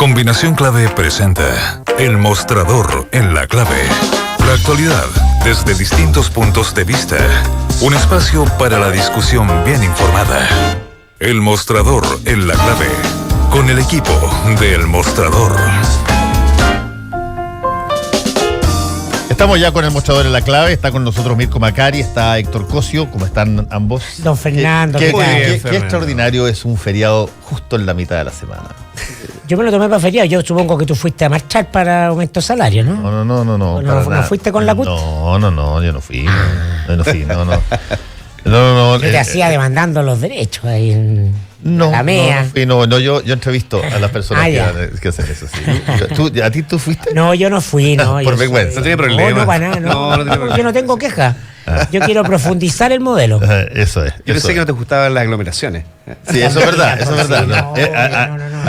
Combinación Clave presenta El Mostrador en la Clave. La actualidad desde distintos puntos de vista. Un espacio para la discusión bien informada. El Mostrador en la Clave. Con el equipo de El Mostrador. Estamos ya con el Mostrador en la Clave. Está con nosotros Mirko Macari, está Héctor Cosio. ¿Cómo están ambos? Don Fernando, qué Fernando. extraordinario es un feriado justo en la mitad de la semana. Yo me lo tomé para feriado. Yo supongo que tú fuiste a marchar para aumento de salario, ¿no? No. ¿No fuiste con la CUT? No, yo no fui. No. Yo te hacía demandando los derechos ahí en la MEA. Yo entrevisto a las personas que hacen eso, sí. ¿A ti tú fuiste? No, yo no fui, no. Por vergüenza. No tiene problema. No, para nada, no. Yo no tengo queja. Yo quiero profundizar el modelo. Eso es. Yo pensé que no te gustaban las aglomeraciones. Sí, eso es verdad. No.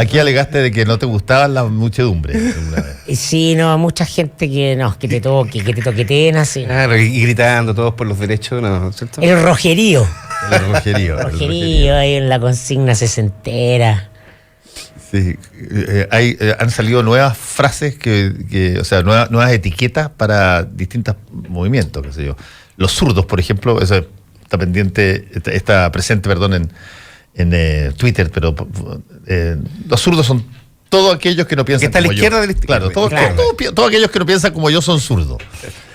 Aquí alegaste de que no te gustaban la muchedumbre. Sí, no, mucha gente que te toque, que te toqueteen así. Claro, y gritando todos por los derechos, ¿no? ¿Cierto? El rojerío. El rojerío. Ahí en la consigna sesentera. Sí, han salido nuevas frases o sea, nuevas etiquetas para distintos movimientos, qué sé yo. Los zurdos, por ejemplo, eso está presente, en Twitter, pero los zurdos son todos aquellos que no piensan como yo. Que está a la izquierda yo. de la izquierda. Claro, todos aquellos que no piensan como yo son zurdos.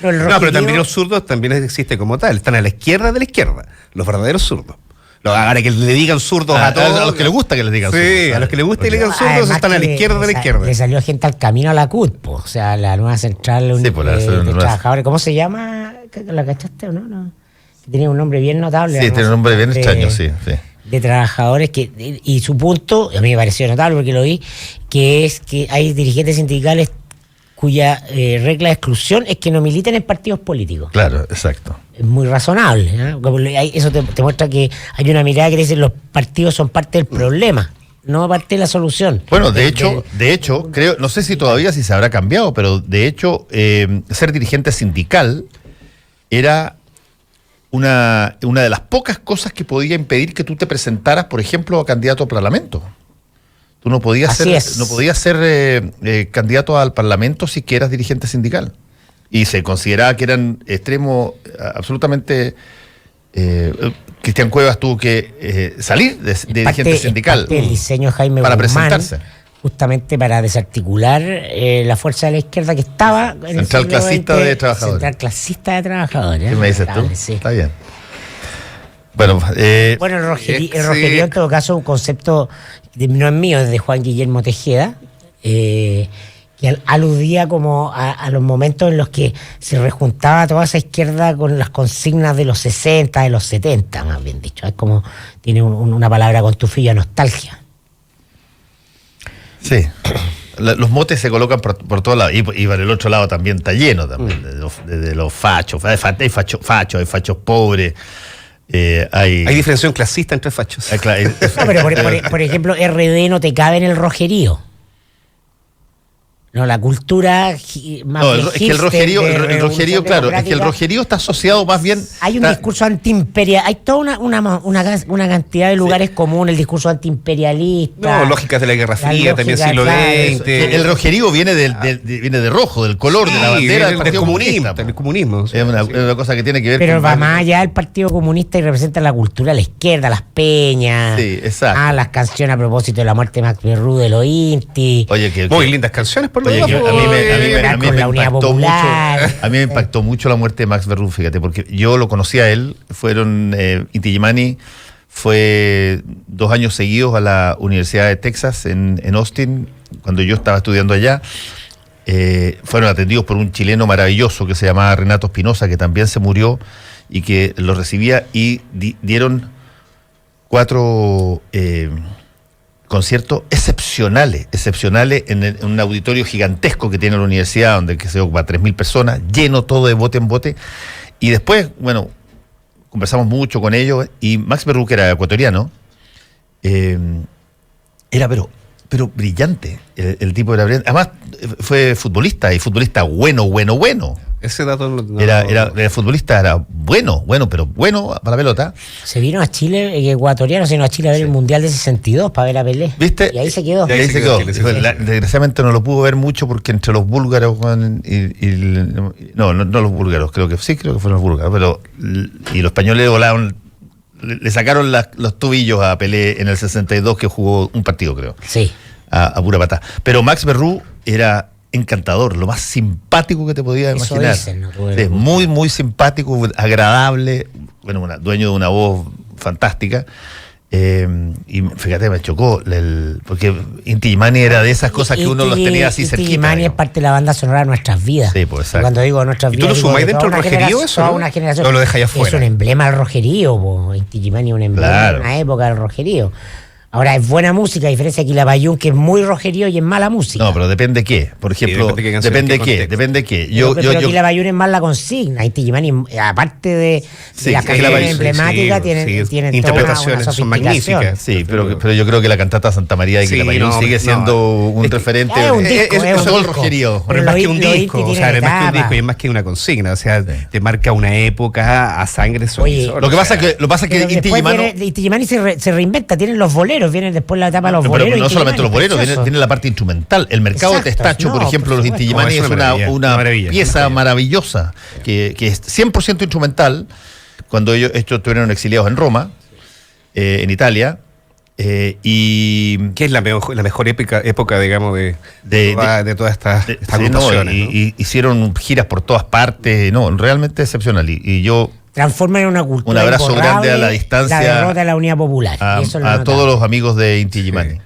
Pero también los zurdos también existen como tal, están a la izquierda de la izquierda, los verdaderos zurdos. Ahora que le digan zurdos a todos. A los que les gusta que les digan zurdos. Sí, a los que les gusta que le digan zurdos. Además, están a la izquierda de la izquierda. Le salió gente al camino a la CUT, o sea, la nueva central de trabajadores. ¿Cómo se llama? ¿La cachaste o no? Tenía un nombre bien notable. Sí, tiene un nombre bien extraño, sí. De trabajadores y su punto, a mí me pareció notable porque lo vi, que es que hay dirigentes sindicales cuya regla de exclusión es que no militen en partidos políticos. Claro, exacto. Es muy razonable, ¿eh? Eso te muestra que hay una mirada que dice los partidos son parte del problema, no parte de la solución. Bueno, de hecho, creo, no sé si todavía si se habrá cambiado, pero de hecho, ser dirigente sindical era una de las pocas cosas que podía impedir que tú te presentaras, por ejemplo, a candidato al Parlamento. Tú no podías ser candidato al Parlamento si que eras dirigente sindical. Y se consideraba que eran extremos absolutamente... Cristian Cuevas tuvo que salir de dirigente sindical el diseño de Jaime para Guzmán, presentarse. Justamente para desarticular la fuerza de la izquierda que estaba en Central Clasista de Trabajadores. Central Clasista de Trabajadores. ¿Qué me dices tú? Sí. Está bien. Bueno, el rojerío en todo caso un concepto no es mío, es de Juan Guillermo Tejeda, que aludía como a los momentos en los que se rejuntaba toda esa izquierda con las consignas de los 60, de los 70, más bien dicho. Es como, tiene una palabra con tufilla, nostalgia. Sí. Los motes se colocan por todos lados. Y para el otro lado también está lleno también, de los fachos. Hay fachos pobres. Hay diferenciación clasista entre fachos. Pero por ejemplo, RD no te cabe en el rojerío. No, la cultura es que el rojerío, claro, es que el rojerío está asociado más bien... Hay un discurso antiimperial, hay toda una cantidad de lugares comunes, el discurso antiimperialista. No, lógicas de la Guerra Fría, también siglo XX. El rojerío viene viene de rojo, del color, de la bandera del Partido Comunista. Del comunismo. Es una cosa que tiene que ver con... Pero va más allá del el Partido Comunista y representa la cultura de la izquierda, las peñas. Sí, exacto. Las canciones a propósito de la muerte de Max Berrú, de los Inti. Oye, muy lindas canciones por Oye, a mí me impactó mucho la muerte de Max Berrú, fíjate, porque yo lo conocí a él, Inti Illimani fue 2 años seguidos a la Universidad de Texas en Austin, cuando yo estaba estudiando allá. Fueron atendidos por un chileno maravilloso que se llamaba Renato Espinosa, que también se murió y que lo recibía, y dieron 4 conciertos excepcionales en un auditorio gigantesco que tiene la universidad, donde se ocupa 3.000 personas, lleno todo de bote en bote. Y después, bueno, conversamos mucho con ellos, y Max Berrú, que era ecuatoriano, era pero brillante, el tipo era brillante. Además, fue futbolista, y futbolista bueno. Ese dato no. Era futbolista, era bueno para la pelota. Se vino a Chile, ecuatoriano, se vino a Chile a ver el Mundial de 62 para ver a Pelé. ¿Viste? Y ahí se quedó. Y ahí se quedó. Desgraciadamente no lo pudo ver mucho porque entre los búlgaros no los búlgaros, creo que fueron los búlgaros, pero y los españoles volaron, le sacaron los tobillos a Pelé en el 62, que jugó un partido, creo. Sí. A pura pata. Pero Max Berrú era encantador, lo más simpático que te podías imaginar. Sí, muy, muy simpático, agradable, bueno, dueño de una voz fantástica. Y fíjate, me chocó, porque Inti Illimani era de esas cosas que uno los tenía así cerquita. Inti Illimani es parte de la banda sonora de nuestras vidas. Sí, pues exacto. Cuando digo nuestras vidas. ¿Y tú lo sumáis dentro del rojerío eso? ¿No? Una generación. ¿O lo dejáis afuera? Es un emblema del rojerío, Inti Illimani es un emblema de una época del rojerío. Ahora, es buena música, a diferencia de Quilapayún, que es muy rojerío y es mala música. No, pero depende qué. Por ejemplo, depende qué. Pero Quilapayún es más la consigna. Inti Illimani, aparte de las canciones emblemáticas, tienen interpretaciones son magníficas. Sí, pero yo creo que la cantata Santa María de Quilapayún sigue siendo un referente. Es un disco, es todo el rojerío. Pero es más que un disco, o sea, es más que un disco y es más que una consigna. O sea, te marca una época a sangre. Lo que pasa es que Inti Illimani se reinventa, tienen los boleros. Vienen después la etapa de los boleros. Pero no solamente los boleros, tiene la parte instrumental. El mercado de Testacho, por ejemplo, los Inti Illimani es una pieza maravillosa, que es 100% instrumental. Cuando estos estuvieron exiliados en Roma, en Italia, y que es la mejor época, digamos, de todas estas agrupaciones. Y hicieron giras por todas partes, realmente excepcional. Y yo transforman en una cultura. Un abrazo grande a la distancia. La derrota de la Unidad Popular. A todos los amigos de Inti Illimani.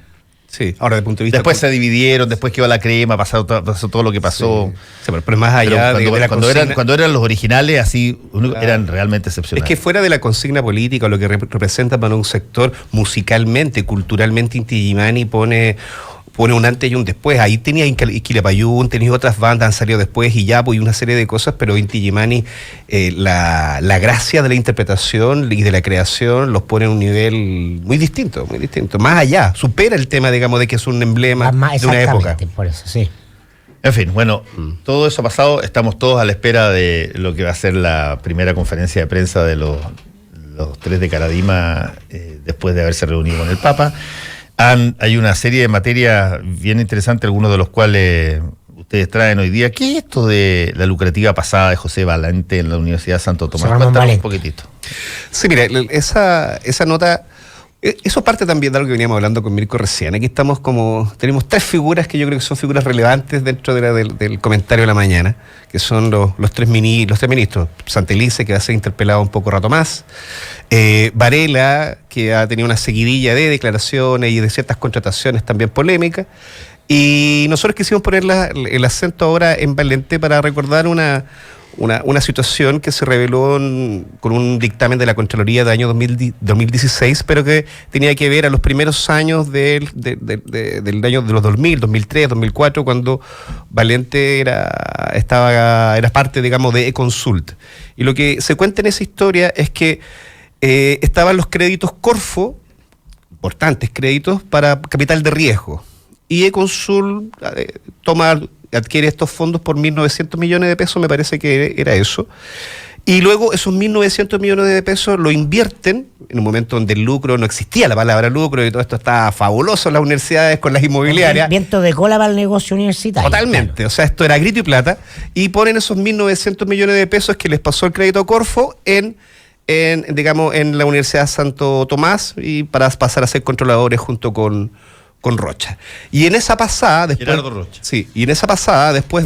Sí, ahora desde el punto de vista. Después se dividieron, después quedó la crema, pasó todo lo que pasó. Sí, pero más allá cuando eran los originales, así, eran realmente excepcionales. Es que fuera de la consigna política, lo que representa para un sector musicalmente, culturalmente, Inti Illimani pone un antes y un después. Ahí tenía Quilapayún, tenía otras bandas, han salido después, y Yapo y una serie de cosas, pero Inti Illimani, la gracia de la interpretación y de la creación los pone en un nivel muy distinto. Más allá, supera el tema, digamos, de que es un emblema de una época. Por eso, sí. En fin, bueno, todo eso ha pasado, estamos todos a la espera de lo que va a ser la primera conferencia de prensa de los tres de Caradima después de haberse reunido con el Papa. Hay una serie de materias bien interesantes, algunos de los cuales ustedes traen hoy día. ¿Qué es esto de la lucrativa pasada de José Valente en la Universidad de Santo Tomás? Cuéntanos un poquitito. Sí, mire, esa nota, eso parte también de algo que veníamos hablando con Mirko recién. Aquí tenemos tres figuras que yo creo que son figuras relevantes dentro del comentario de la mañana, que son los tres ministros. Santelice, que va a ser interpelado un poco rato más. Varela, que ha tenido una seguidilla de declaraciones y de ciertas contrataciones también polémicas. Y nosotros quisimos poner el acento ahora en Valente para recordar una situación que se reveló con un dictamen de la Contraloría del año 2016, pero que tenía que ver a los primeros años del año de los 2000, 2003, 2004, cuando Valente era parte, digamos, de eConsult. Y lo que se cuenta en esa historia es que estaban los créditos Corfo, importantes créditos para capital de riesgo, y eConsult adquiere estos fondos por 1.900 millones de pesos, me parece que era eso. Y luego esos 1.900 millones de pesos lo invierten en un momento donde el lucro, no existía la palabra lucro y todo esto estaba fabuloso en las universidades con las inmobiliarias. Viento de cola para el negocio universitario. Totalmente, claro. O sea, esto era grito y plata. Y ponen esos 1.900 millones de pesos que les pasó el crédito Corfo en la Universidad de Santo Tomás, y para pasar a ser controladores junto con Rocha. Y en esa pasada después, Gerardo Rocha. Sí, y en esa pasada después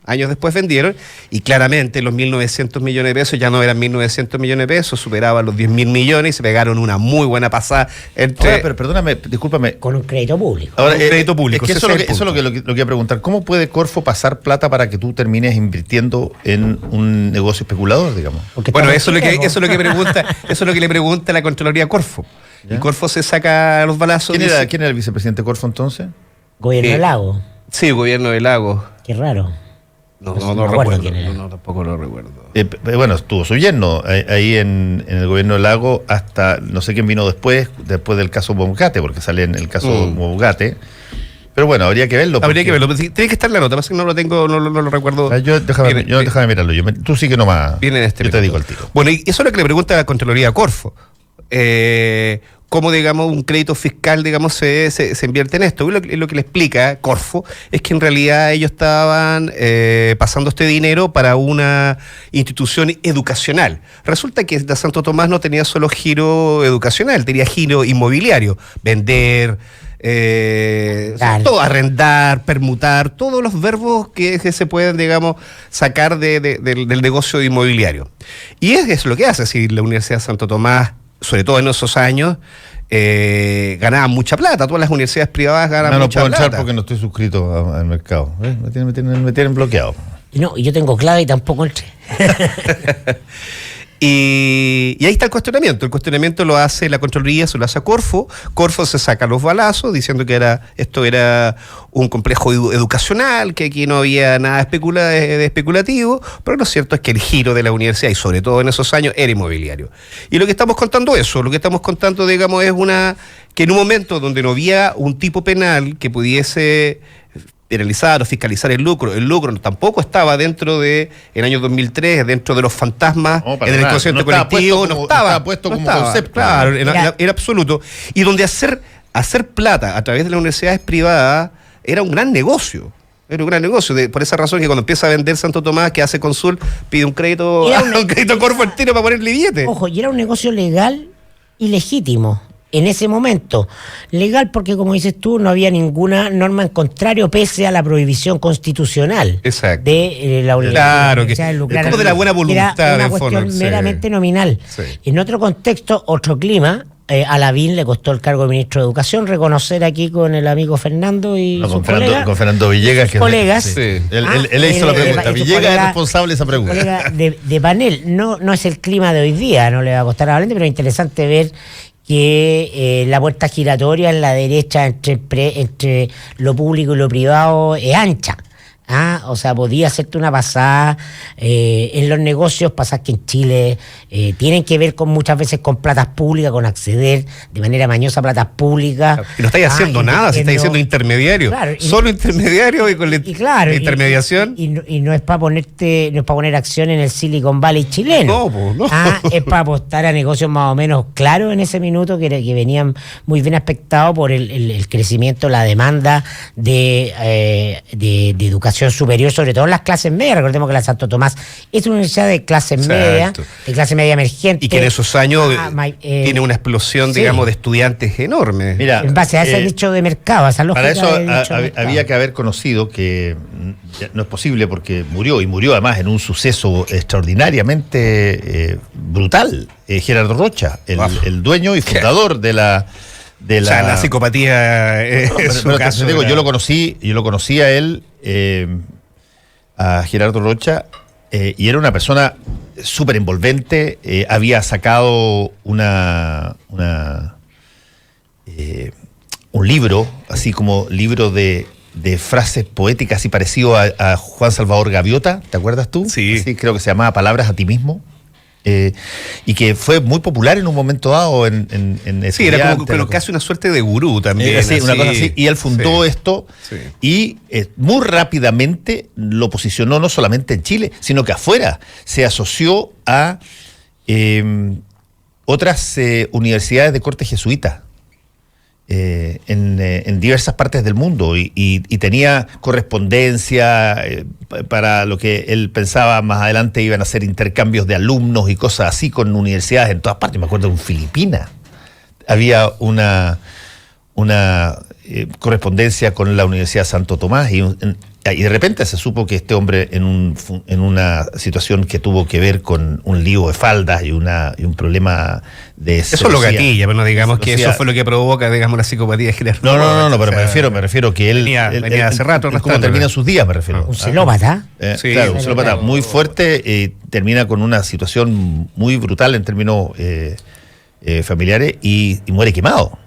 años después vendieron, y claramente los 1.900 millones de pesos ya no eran 1.900 millones de pesos, superaban los 10.000 millones y se pegaron una muy buena pasada entre... Ahora, pero perdóname, discúlpame. Con un crédito público. Ahora, un crédito público. Es que eso es lo que iba a preguntar. ¿Cómo puede Corfo pasar plata para que tú termines invirtiendo en un negocio especulador, digamos? Bueno, eso es lo que le pregunta la Contraloría a Corfo. ¿Ya? Y Corfo se saca los balazos. ¿Quién era el vicepresidente Corfo entonces? Gobierno de Lagos. Sí, Gobierno de Lagos. Qué raro. No recuerdo quién era. No, tampoco lo recuerdo. Bueno, estuvo su yerno ahí en el Gobierno de Lagos hasta no sé quién vino después del caso Bogate, porque sale en el caso Bogate. Pero bueno, habría que verlo. Habría que verlo. Tiene que estar en la nota, pasa que no lo tengo, no lo recuerdo. Déjame mirarlo. Tú sigue nomás. Viene en este yo te digo el tiro. Bueno, y eso es lo que le pregunta a la Contraloría a Corfo. Cómo, digamos, un crédito fiscal, digamos, se invierte en esto. Y lo que le explica Corfo es que en realidad ellos estaban pasando este dinero para una institución educacional. Resulta que Santo Tomás no tenía solo giro educacional, tenía giro inmobiliario. Vender, todo, arrendar, permutar, todos los verbos que se pueden, digamos, sacar del negocio inmobiliario. Y es lo que hace, si la Universidad de Santo Tomás, sobre todo en esos años, ganaban mucha plata. Todas las universidades privadas ganan mucha plata. No puedo entrar porque no estoy suscrito al mercado. Me tienen bloqueado. No, yo tengo clave y tampoco entré. Y ahí está el cuestionamiento. El cuestionamiento lo hace la Contraloría, se lo hace a Corfo. Corfo se saca los balazos diciendo que esto era un complejo educacional, que aquí no había nada de especulativo, pero lo cierto es que el giro de la universidad, y sobre todo en esos años, era inmobiliario. Y lo que estamos contando, digamos, es que en un momento donde no había un tipo penal que pudiese penalizar o fiscalizar el lucro tampoco estaba dentro de el año 2003, dentro de los fantasmas en el inconsciente colectivo, no estaba puesto como concepto. Claro, era absoluto. Y donde hacer plata a través de las universidades privadas era un gran negocio. Por esa razón que cuando empieza a vender Santo Tomás, que hace Consul, pide un crédito Corfo al tiro para ponerle billete. Ojo, y era un negocio legal y legítimo. En ese momento, legal porque, como dices tú, no había ninguna norma en contrario, pese a la prohibición constitucional. Exacto. De la Claro, que es como de la buena voluntad. Era una cuestión meramente nominal. Sí. En otro contexto, otro clima, a Lavín le costó el cargo de ministro de Educación reconocer aquí con el amigo Fernando y con Fernando Villegas, que colegas. Sí. Él hizo la pregunta. Villegas es responsable de esa pregunta. Colega de panel. No es el clima de hoy día, no le va a costar a Valente, pero es interesante ver que la puerta giratoria en la derecha entre lo público y lo privado es ancha. O sea, podía hacerte una pasada en los negocios, pasas que en Chile tienen que ver muchas veces con platas públicas, con acceder de manera mañosa a platas públicas. Y no estáis haciendo nada, si estáis siendo intermediario. Claro, solo intermediario y con la intermediación. Y no es para poner acción en el Silicon Valley chileno. No. Es para apostar a negocios más o menos claros en ese minuto que venían muy bien aspectados por el crecimiento, la demanda de educación superior, sobre todo en las clases medias. Recordemos que la Santo Tomás es una universidad de clase media emergente. Y que en esos años tiene una explosión, digamos, de estudiantes enorme. Mira, en base a ese nicho de mercado, esa lógica. Para eso había que haber conocido que no es posible porque murió además en un suceso extraordinariamente brutal. Gerardo Rocha, el dueño y fundador de la... O sea, la psicopatía yo lo conocí a él, a Gerardo Rocha, y era una persona súper envolvente. Había sacado un libro, así como libro de frases poéticas, así parecido a Juan Salvador Gaviota, ¿te acuerdas tú? Sí. Así, creo que se llamaba Palabras a ti mismo. Y que fue muy popular en un momento dado en sí, era como casi una suerte de gurú también. Sí, una cosa así. Y él fundó esto y muy rápidamente lo posicionó no solamente en Chile, sino que afuera. Se asoció a otras universidades de corte jesuita en diversas partes del mundo y tenía correspondencia para lo que él pensaba más adelante iban a ser intercambios de alumnos y cosas así con universidades en todas partes. Me acuerdo en Filipinas había una correspondencia con la Universidad de Santo Tomás y de repente se supo que este hombre en una situación que tuvo que ver con un lío de faldas y un problema de eso lo gatilla, pero no digamos que eso fue lo que provoca, digamos, la psicopatía de Gerardo. No, pero me refiero que él venía hace rato. ¿Cómo terminan sus días, me refiero? Un celópata. Sí, claro, un celópata muy fuerte, termina con una situación muy brutal en términos familiares y muere quemado.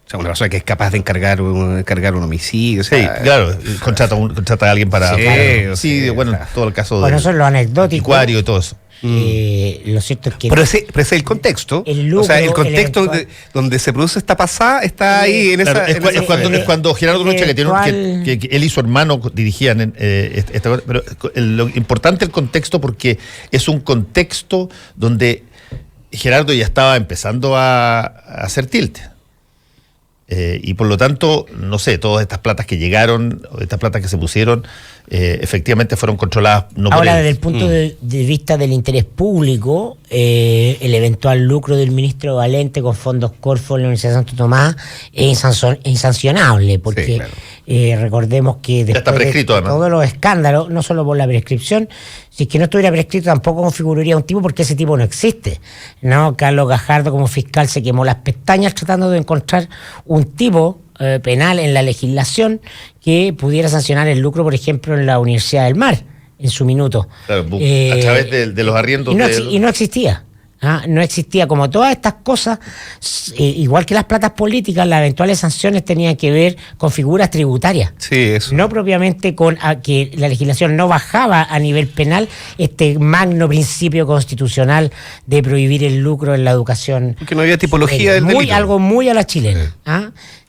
O sea, una persona que es capaz de encargar un homicidio. O sea, sí, claro, contrata a alguien para homicidio, bueno, todo el caso eso es lo anecdótico. Anticuario y todo eso. Lo cierto es que... Pero ese es el contexto. El lucro, o sea, el contexto donde se produce esta pasada está ahí en claro, esa... es cuando Gerardo Rocha, que él y su hermano dirigían pero lo importante es el contexto, porque es un contexto donde Gerardo ya estaba empezando a hacer tilt. Y por lo tanto, no sé, todas estas platas que llegaron, estas platas que se pusieron, efectivamente fueron controladas. No Ahora, desde el punto de vista del interés público, el eventual lucro del ministro Valente con fondos Corfo en la Universidad de Santo Tomás es insancionable, porque sí, claro. Recordemos que después está prescrito, de todos los escándalos, no solo por la prescripción, si es que no estuviera prescrito tampoco configuraría un tipo, porque ese tipo no existe, ¿no? Carlos Gajardo como fiscal se quemó las pestañas tratando de encontrar un tipo penal en la legislación que pudiera sancionar el lucro, por ejemplo, en la Universidad del Mar, en su minuto. Claro, a través de los arriendos. Y no existía. No existía. Como todas estas cosas, igual que las platas políticas, las eventuales sanciones tenían que ver con figuras tributarias. Sí, eso. No propiamente con que la legislación no bajaba a nivel penal este magno principio constitucional de prohibir el lucro en la educación. Porque no había tipología del delito. Algo muy a la chilena.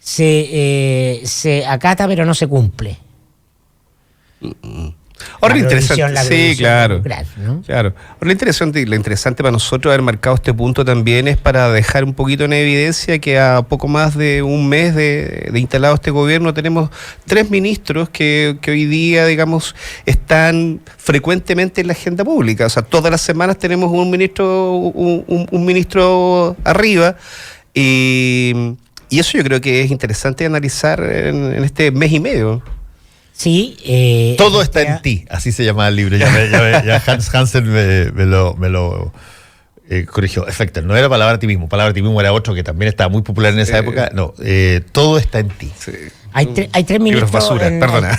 Se acata pero no se cumple. Ahora lo interesante, sí, claro, ¿no? Claro. Ahora lo interesante para nosotros haber marcado este punto también es para dejar un poquito en evidencia que a poco más de un mes de instalado este gobierno tenemos 3 ministros que hoy día, digamos, están frecuentemente en la agenda pública. O sea, todas las semanas tenemos un ministro arriba, y eso yo creo que es interesante analizar en este mes y medio. Sí. Todo está en ti, así se llama el libro. Ya Hans Hansen me lo corrigió. Efecto, no era Palabra a ti mismo. Palabra a ti mismo era otro que también estaba muy popular en esa época. No, todo está en ti. Sí. Hay 3 ministros. Basura, perdona.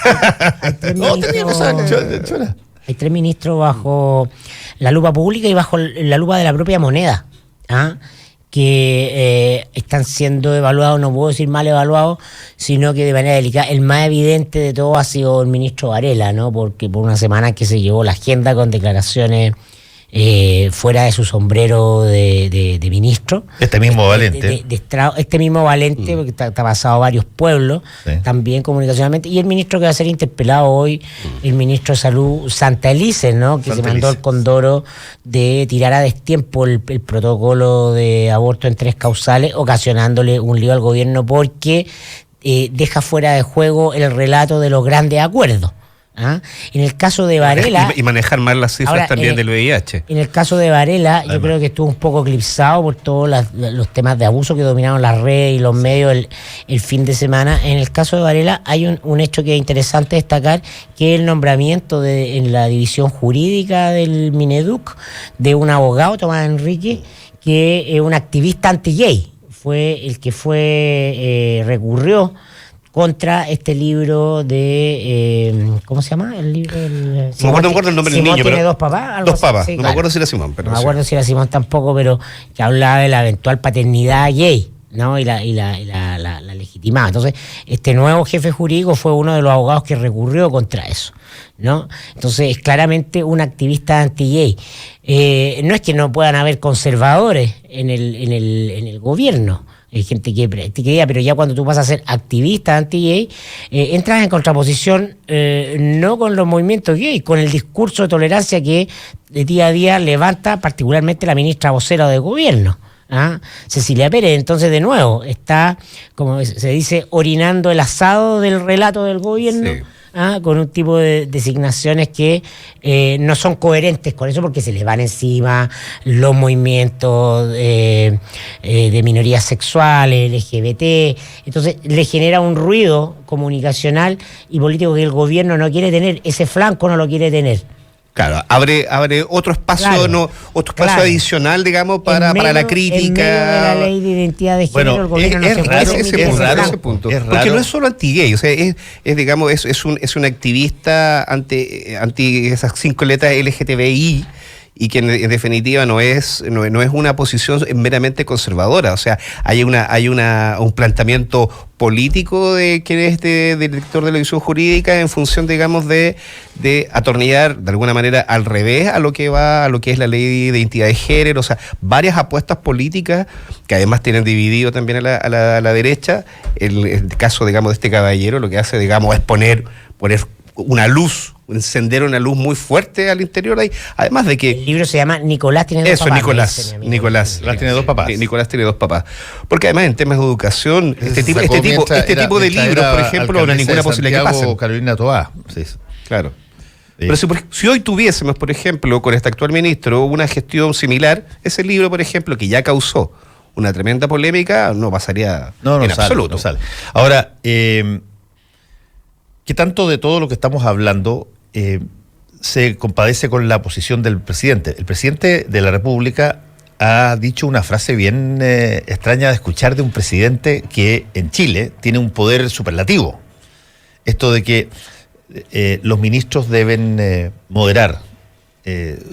Hay 3 ministros bajo la lupa pública y bajo la lupa de la propia moneda. Que están siendo evaluados, no puedo decir mal evaluados, sino que de manera delicada. El más evidente de todo ha sido el ministro Varela, ¿no? Porque por una semana que se llevó la agenda con declaraciones fuera de su sombrero de ministro. Este mismo Valente. Este mismo Valente, porque está pasado a varios pueblos, sí, también comunicacionalmente. Y el ministro que va a ser interpelado hoy, el ministro de Salud, Santa Elise, ¿no? Que se mandó el condoro de tirar a destiempo el protocolo de aborto en 3 causales, ocasionándole un lío al gobierno porque deja fuera de juego el relato de los grandes acuerdos. En el caso de Varela... Y manejar mal las cifras también del VIH. En el caso de Varela, yo creo que estuvo un poco eclipsado por todos los temas de abuso que dominaron las redes y los medios el fin de semana. En el caso de Varela hay un hecho que es interesante destacar, que es el nombramiento en la división jurídica del Mineduc de un abogado, Tomás Enrique, que es un activista anti-gay. Fue el que recurrió contra este libro de... ¿cómo se llama? El libro del... No me acuerdo el nombre del niño, tiene pero... 2 papás. Dos papás. Sí, no me acuerdo si era Simón. Pero no me acuerdo si era Simón tampoco, pero que hablaba de la eventual paternidad gay, ¿no? Y la legitimaba. Entonces, este nuevo jefe jurídico fue uno de los abogados que recurrió contra eso, ¿no? Entonces, es claramente un activista anti-gay. No es que no puedan haber conservadores en el gobierno. Hay gente que diga, pero ya cuando tú vas a ser activista anti-gay, entras en contraposición no con los movimientos gay, con el discurso de tolerancia que de día a día levanta particularmente la ministra vocera de gobierno, Cecilia Pérez. Entonces, de nuevo, está, como se dice, orinando el asado del relato del gobierno. Sí. Con un tipo de designaciones que no son coherentes con eso, porque se les van encima los movimientos de minorías sexuales, LGBT. Entonces le genera un ruido comunicacional y político que el gobierno no quiere tener, ese flanco no lo quiere tener. Claro, abre otro espacio, otro espacio adicional, digamos, para la crítica. En medio de la ley de identidad de género, el gobierno no se puede permitir ese punto. Porque no es solo anti-gay, o sea, es un activista anti esas 5 letras LGTBI, y que en definitiva no es una posición meramente conservadora. O sea, hay un planteamiento político de quien es director de la división jurídica en función, digamos, de atornillar de alguna manera al revés a lo que es la ley de identidad de género. O sea, varias apuestas políticas que además tienen dividido también a la derecha. El caso, digamos, de este caballero lo que hace, digamos, es poner una luz, encender una luz muy fuerte al interior ahí, además de que... El libro se llama Nicolás tiene dos papás. Nicolás tiene dos papás. Nicolás tiene dos papás. Porque además en temas de educación, este tipo de libros, por ejemplo, no hay ninguna posibilidad que pasen. Carolina Toá. Sí. Claro. Sí. Pero si hoy tuviésemos, por ejemplo, con este actual ministro, una gestión similar, ese libro, por ejemplo, que ya causó una tremenda polémica, no pasaría en absoluto. No sale. Ahora, ¿qué tanto de todo lo que estamos hablando se compadece con la posición del presidente? El presidente de la República ha dicho una frase bien extraña de escuchar de un presidente que en Chile tiene un poder superlativo. Esto de que los ministros deben moderar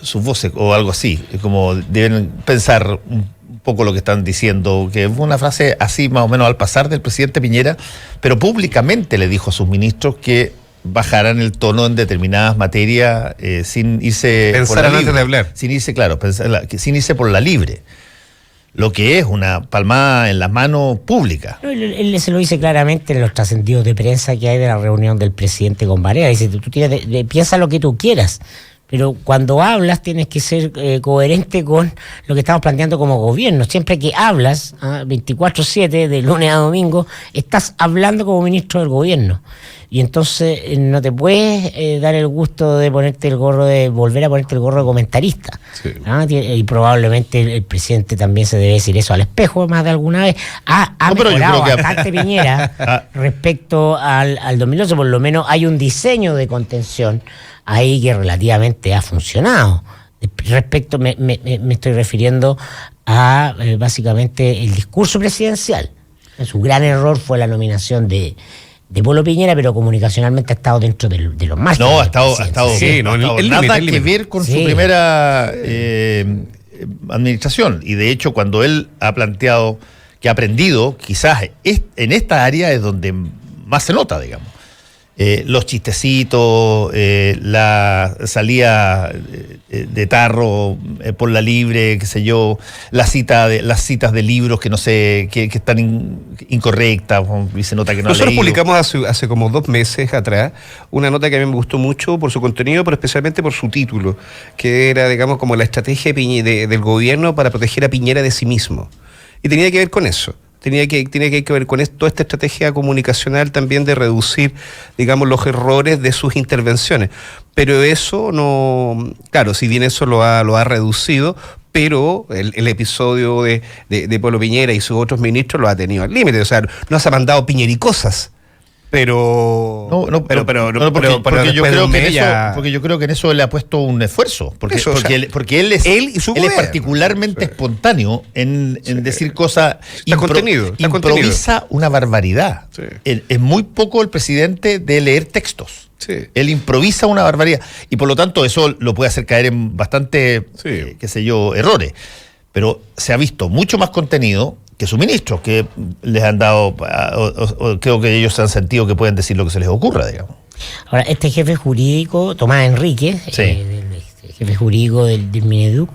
sus voces o algo así, como deben pensar un poco lo que están diciendo, que fue una frase así más o menos al pasar del presidente Piñera, pero públicamente le dijo a sus ministros que bajaran el tono en determinadas materias sin irse pensar por la antes de hablar. Sin irse por la libre. Lo que es una palmada en las manos públicas. No, él se lo dice claramente en los trascendidos de prensa que hay de la reunión del presidente con Varela. Dice, tú piensa lo que tú quieras, pero cuando hablas tienes que ser coherente con lo que estamos planteando como gobierno. Siempre que hablas, 24/7, de lunes a domingo, estás hablando como ministro del gobierno. Y entonces no te puedes dar el gusto de volver a ponerte el gorro de comentarista. Sí. Y probablemente el presidente también se debe decir eso al espejo más de alguna vez. Ha mejorado bastante Piñera respecto al 2011. Por lo menos hay un diseño de contención ahí que relativamente ha funcionado. Respecto, me estoy refiriendo a básicamente el discurso presidencial. Su gran error fue la nominación de Polo Piñera, pero comunicacionalmente ha estado dentro de los más. No, ha estado sí, no, nada que ver con su primera administración. Y de hecho, cuando él ha planteado que ha aprendido, quizás en esta área es donde más se nota, digamos. Los chistecitos, la salida de tarro por la libre, qué sé yo, las citas de libros que no sé, que están incorrectas, y se nota que no ha leído. Nosotros publicamos hace como 2 meses atrás una nota que a mí me gustó mucho por su contenido, pero especialmente por su título, que era, digamos, como la estrategia del gobierno para proteger a Piñera de sí mismo. Y tenía que ver con eso. Tiene que ver con toda esta estrategia comunicacional también de reducir, digamos, los errores de sus intervenciones. Pero eso no... Claro, si bien eso lo ha reducido, pero el episodio de Polo Piñera y sus otros ministros lo ha tenido al límite. O sea, no se ha mandado piñericosas. Porque yo creo que en eso le ha puesto un esfuerzo, porque él es particularmente espontáneo en decir cosas. Improvisa una barbaridad. Sí. Es muy poco el presidente de leer textos. Sí. Él improvisa una barbaridad y por lo tanto eso lo puede hacer caer en bastante, errores. Pero se ha visto mucho más contenido que sus ministros, que les han dado, o creo que ellos se han sentido que pueden decir lo que se les ocurra, digamos. Ahora, este jefe jurídico, Tomás Enrique, jefe jurídico del Mineduc,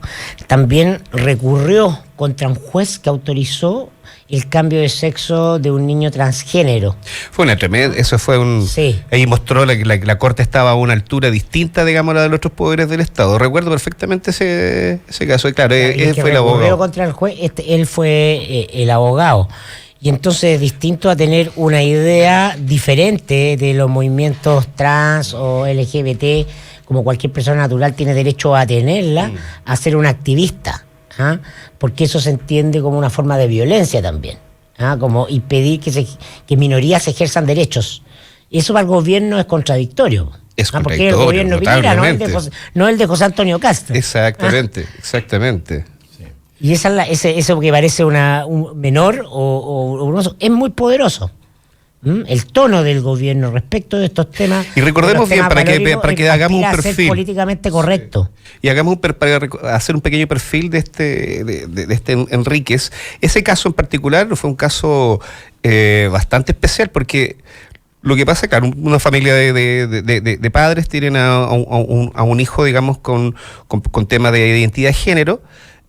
también recurrió contra un juez que autorizó el cambio de sexo de un niño transgénero. Fue una tremenda, eso fue un... Sí. Ahí mostró que la Corte estaba a una altura distinta, digamos, a la de los otros poderes del Estado. Recuerdo perfectamente ese caso. Y claro, él fue el abogado. Contra el juez, él fue el abogado. Y entonces es distinto a tener una idea diferente de los movimientos trans o LGBT, como cualquier persona natural tiene derecho a tenerla, a ser un activista. Porque eso se entiende como una forma de violencia también, como impedir que minorías ejerzan derechos. Y eso para el gobierno es contradictorio. Porque el gobierno Piñera, no el de José Antonio Castro. Exactamente. Sí. Y eso que parece un menor o es muy poderoso. el tono del gobierno respecto de estos temas. Y recordemos bien, para que hagamos un perfil. Ser políticamente correcto. Y hagamos para hacer un pequeño perfil de este Enríquez. Ese caso en particular fue un caso bastante especial, porque lo que pasa, claro, una familia de padres tienen a un hijo, digamos, con tema de identidad de género,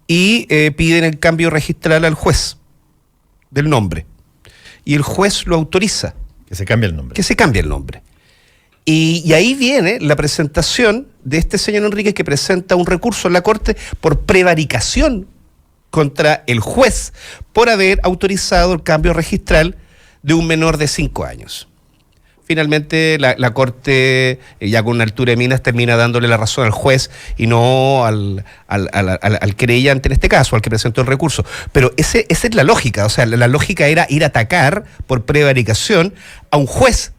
y piden el cambio registral al juez del nombre. Y el juez lo autoriza. Que se cambie el nombre. Que se cambie el nombre. Y ahí viene la presentación de este señor Enríquez, que presenta un recurso en la Corte por prevaricación contra el juez por haber autorizado el cambio registral de un menor de 5 años. Finalmente la Corte, ya con una altura de minas, termina dándole la razón al juez y no al querellante en este caso, al que presentó el recurso. Pero esa es la lógica, o sea, la lógica era ir a atacar por prevaricación a un juez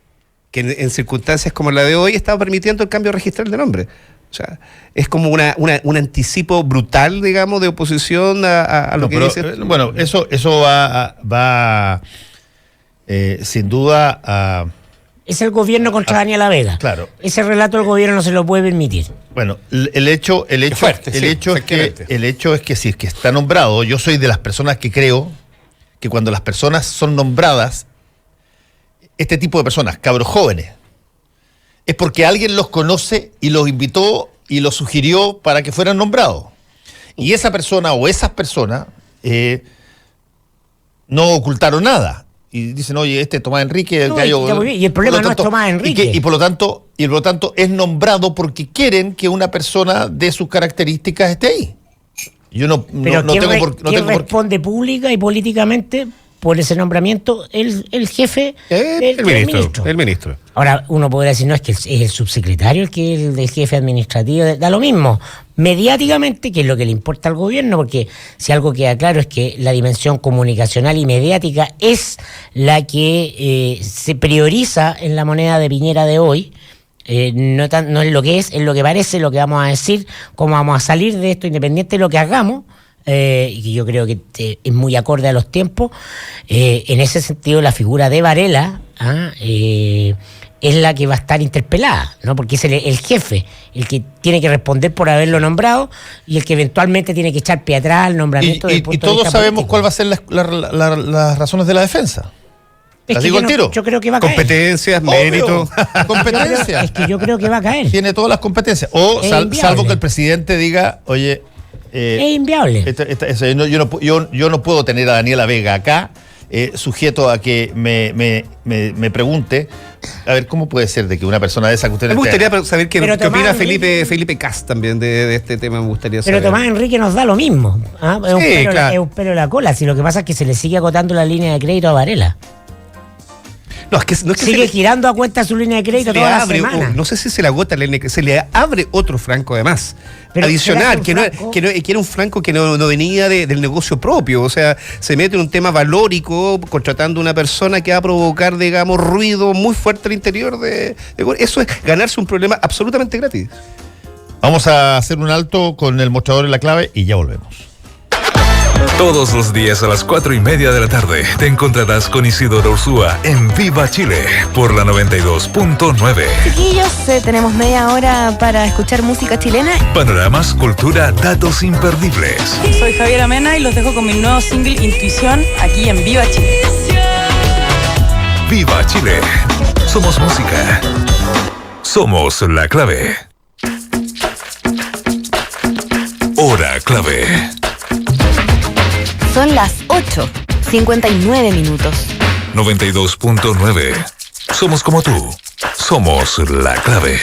que en circunstancias como la de hoy estaba permitiendo el cambio registral de nombre. O sea, es como un anticipo brutal, digamos, de oposición a lo que dice. Bueno, eso va sin duda a... Es el gobierno contra Daniela Vega. Claro. Ese relato el gobierno no se lo puede permitir. Bueno, el hecho es que si es que está nombrado, yo soy de las personas que creo que cuando las personas son nombradas, este tipo de personas, cabros jóvenes, es porque alguien los conoce y los invitó y los sugirió para que fueran nombrados. Y esa persona o esas personas no ocultaron nada. Y dicen, oye, Tomás Enrique, el gallo... Y el problema no es Tomás Enrique. Y por lo tanto es nombrado porque quieren que una persona de sus características esté ahí. Yo no tengo por qué... ¿Quién responde pública y políticamente por ese nombramiento? El jefe, el ministro. Ahora, uno podría decir, no, es que es el subsecretario el que es el jefe administrativo, da lo mismo. Mediáticamente, que es lo que le importa al gobierno, porque si algo queda claro es que la dimensión comunicacional y mediática es la que se prioriza en la moneda de Piñera de hoy. No es lo que es lo que parece, lo que vamos a decir, cómo vamos a salir de esto, independiente de lo que hagamos. Y que yo creo que es muy acorde a los tiempos. En ese sentido, la figura de Varela es la que va a estar interpelada, ¿no? Porque es el jefe, el que tiene que responder por haberlo nombrado y el que eventualmente tiene que echar pie atrás al nombramiento. Y todos sabemos cuál va a ser las razones de la defensa. ¿Las digo al tiro? Yo creo que va a caer. Competencias, méritos. Competencias. Es que yo creo que va a caer. Tiene todas las competencias. O salvo que el presidente diga, oye... es inviable. Yo no puedo tener a Daniela Vega acá, sujeto a que me pregunte, a ver, ¿cómo puede ser de que una persona de esa que usted... Me gustaría saber qué opina Felipe Cast también de este tema, me gustaría saber. Pero Tomás Enrique nos da lo mismo. Es un pelo de la cola. Si lo que pasa es que se le sigue acotando la línea de crédito a Varela. No, es que sigue girando a cuenta su línea de crédito toda la semana. No sé si se le agota la línea, se le abre otro franco además, pero adicional, que era un franco que no venía del negocio propio. O sea, se mete en un tema valórico contratando a una persona que va a provocar, digamos, ruido muy fuerte al interior de eso es ganarse un problema absolutamente gratis. Vamos a hacer un alto con el mostrador en la clave y ya volvemos. Todos los días a las 4:30 de la tarde te encontrarás con Isidoro Urzúa en Viva Chile por la 92.9. Chiquillos, tenemos media hora para escuchar música chilena. Panoramas, cultura, datos imperdibles. Soy Javiera Mena y los dejo con mi nuevo single Intuición aquí en Viva Chile. Viva Chile. Somos música. Somos la clave. Hora clave. Son las 8:59 minutos. 92.9. Somos como tú. Somos la clave.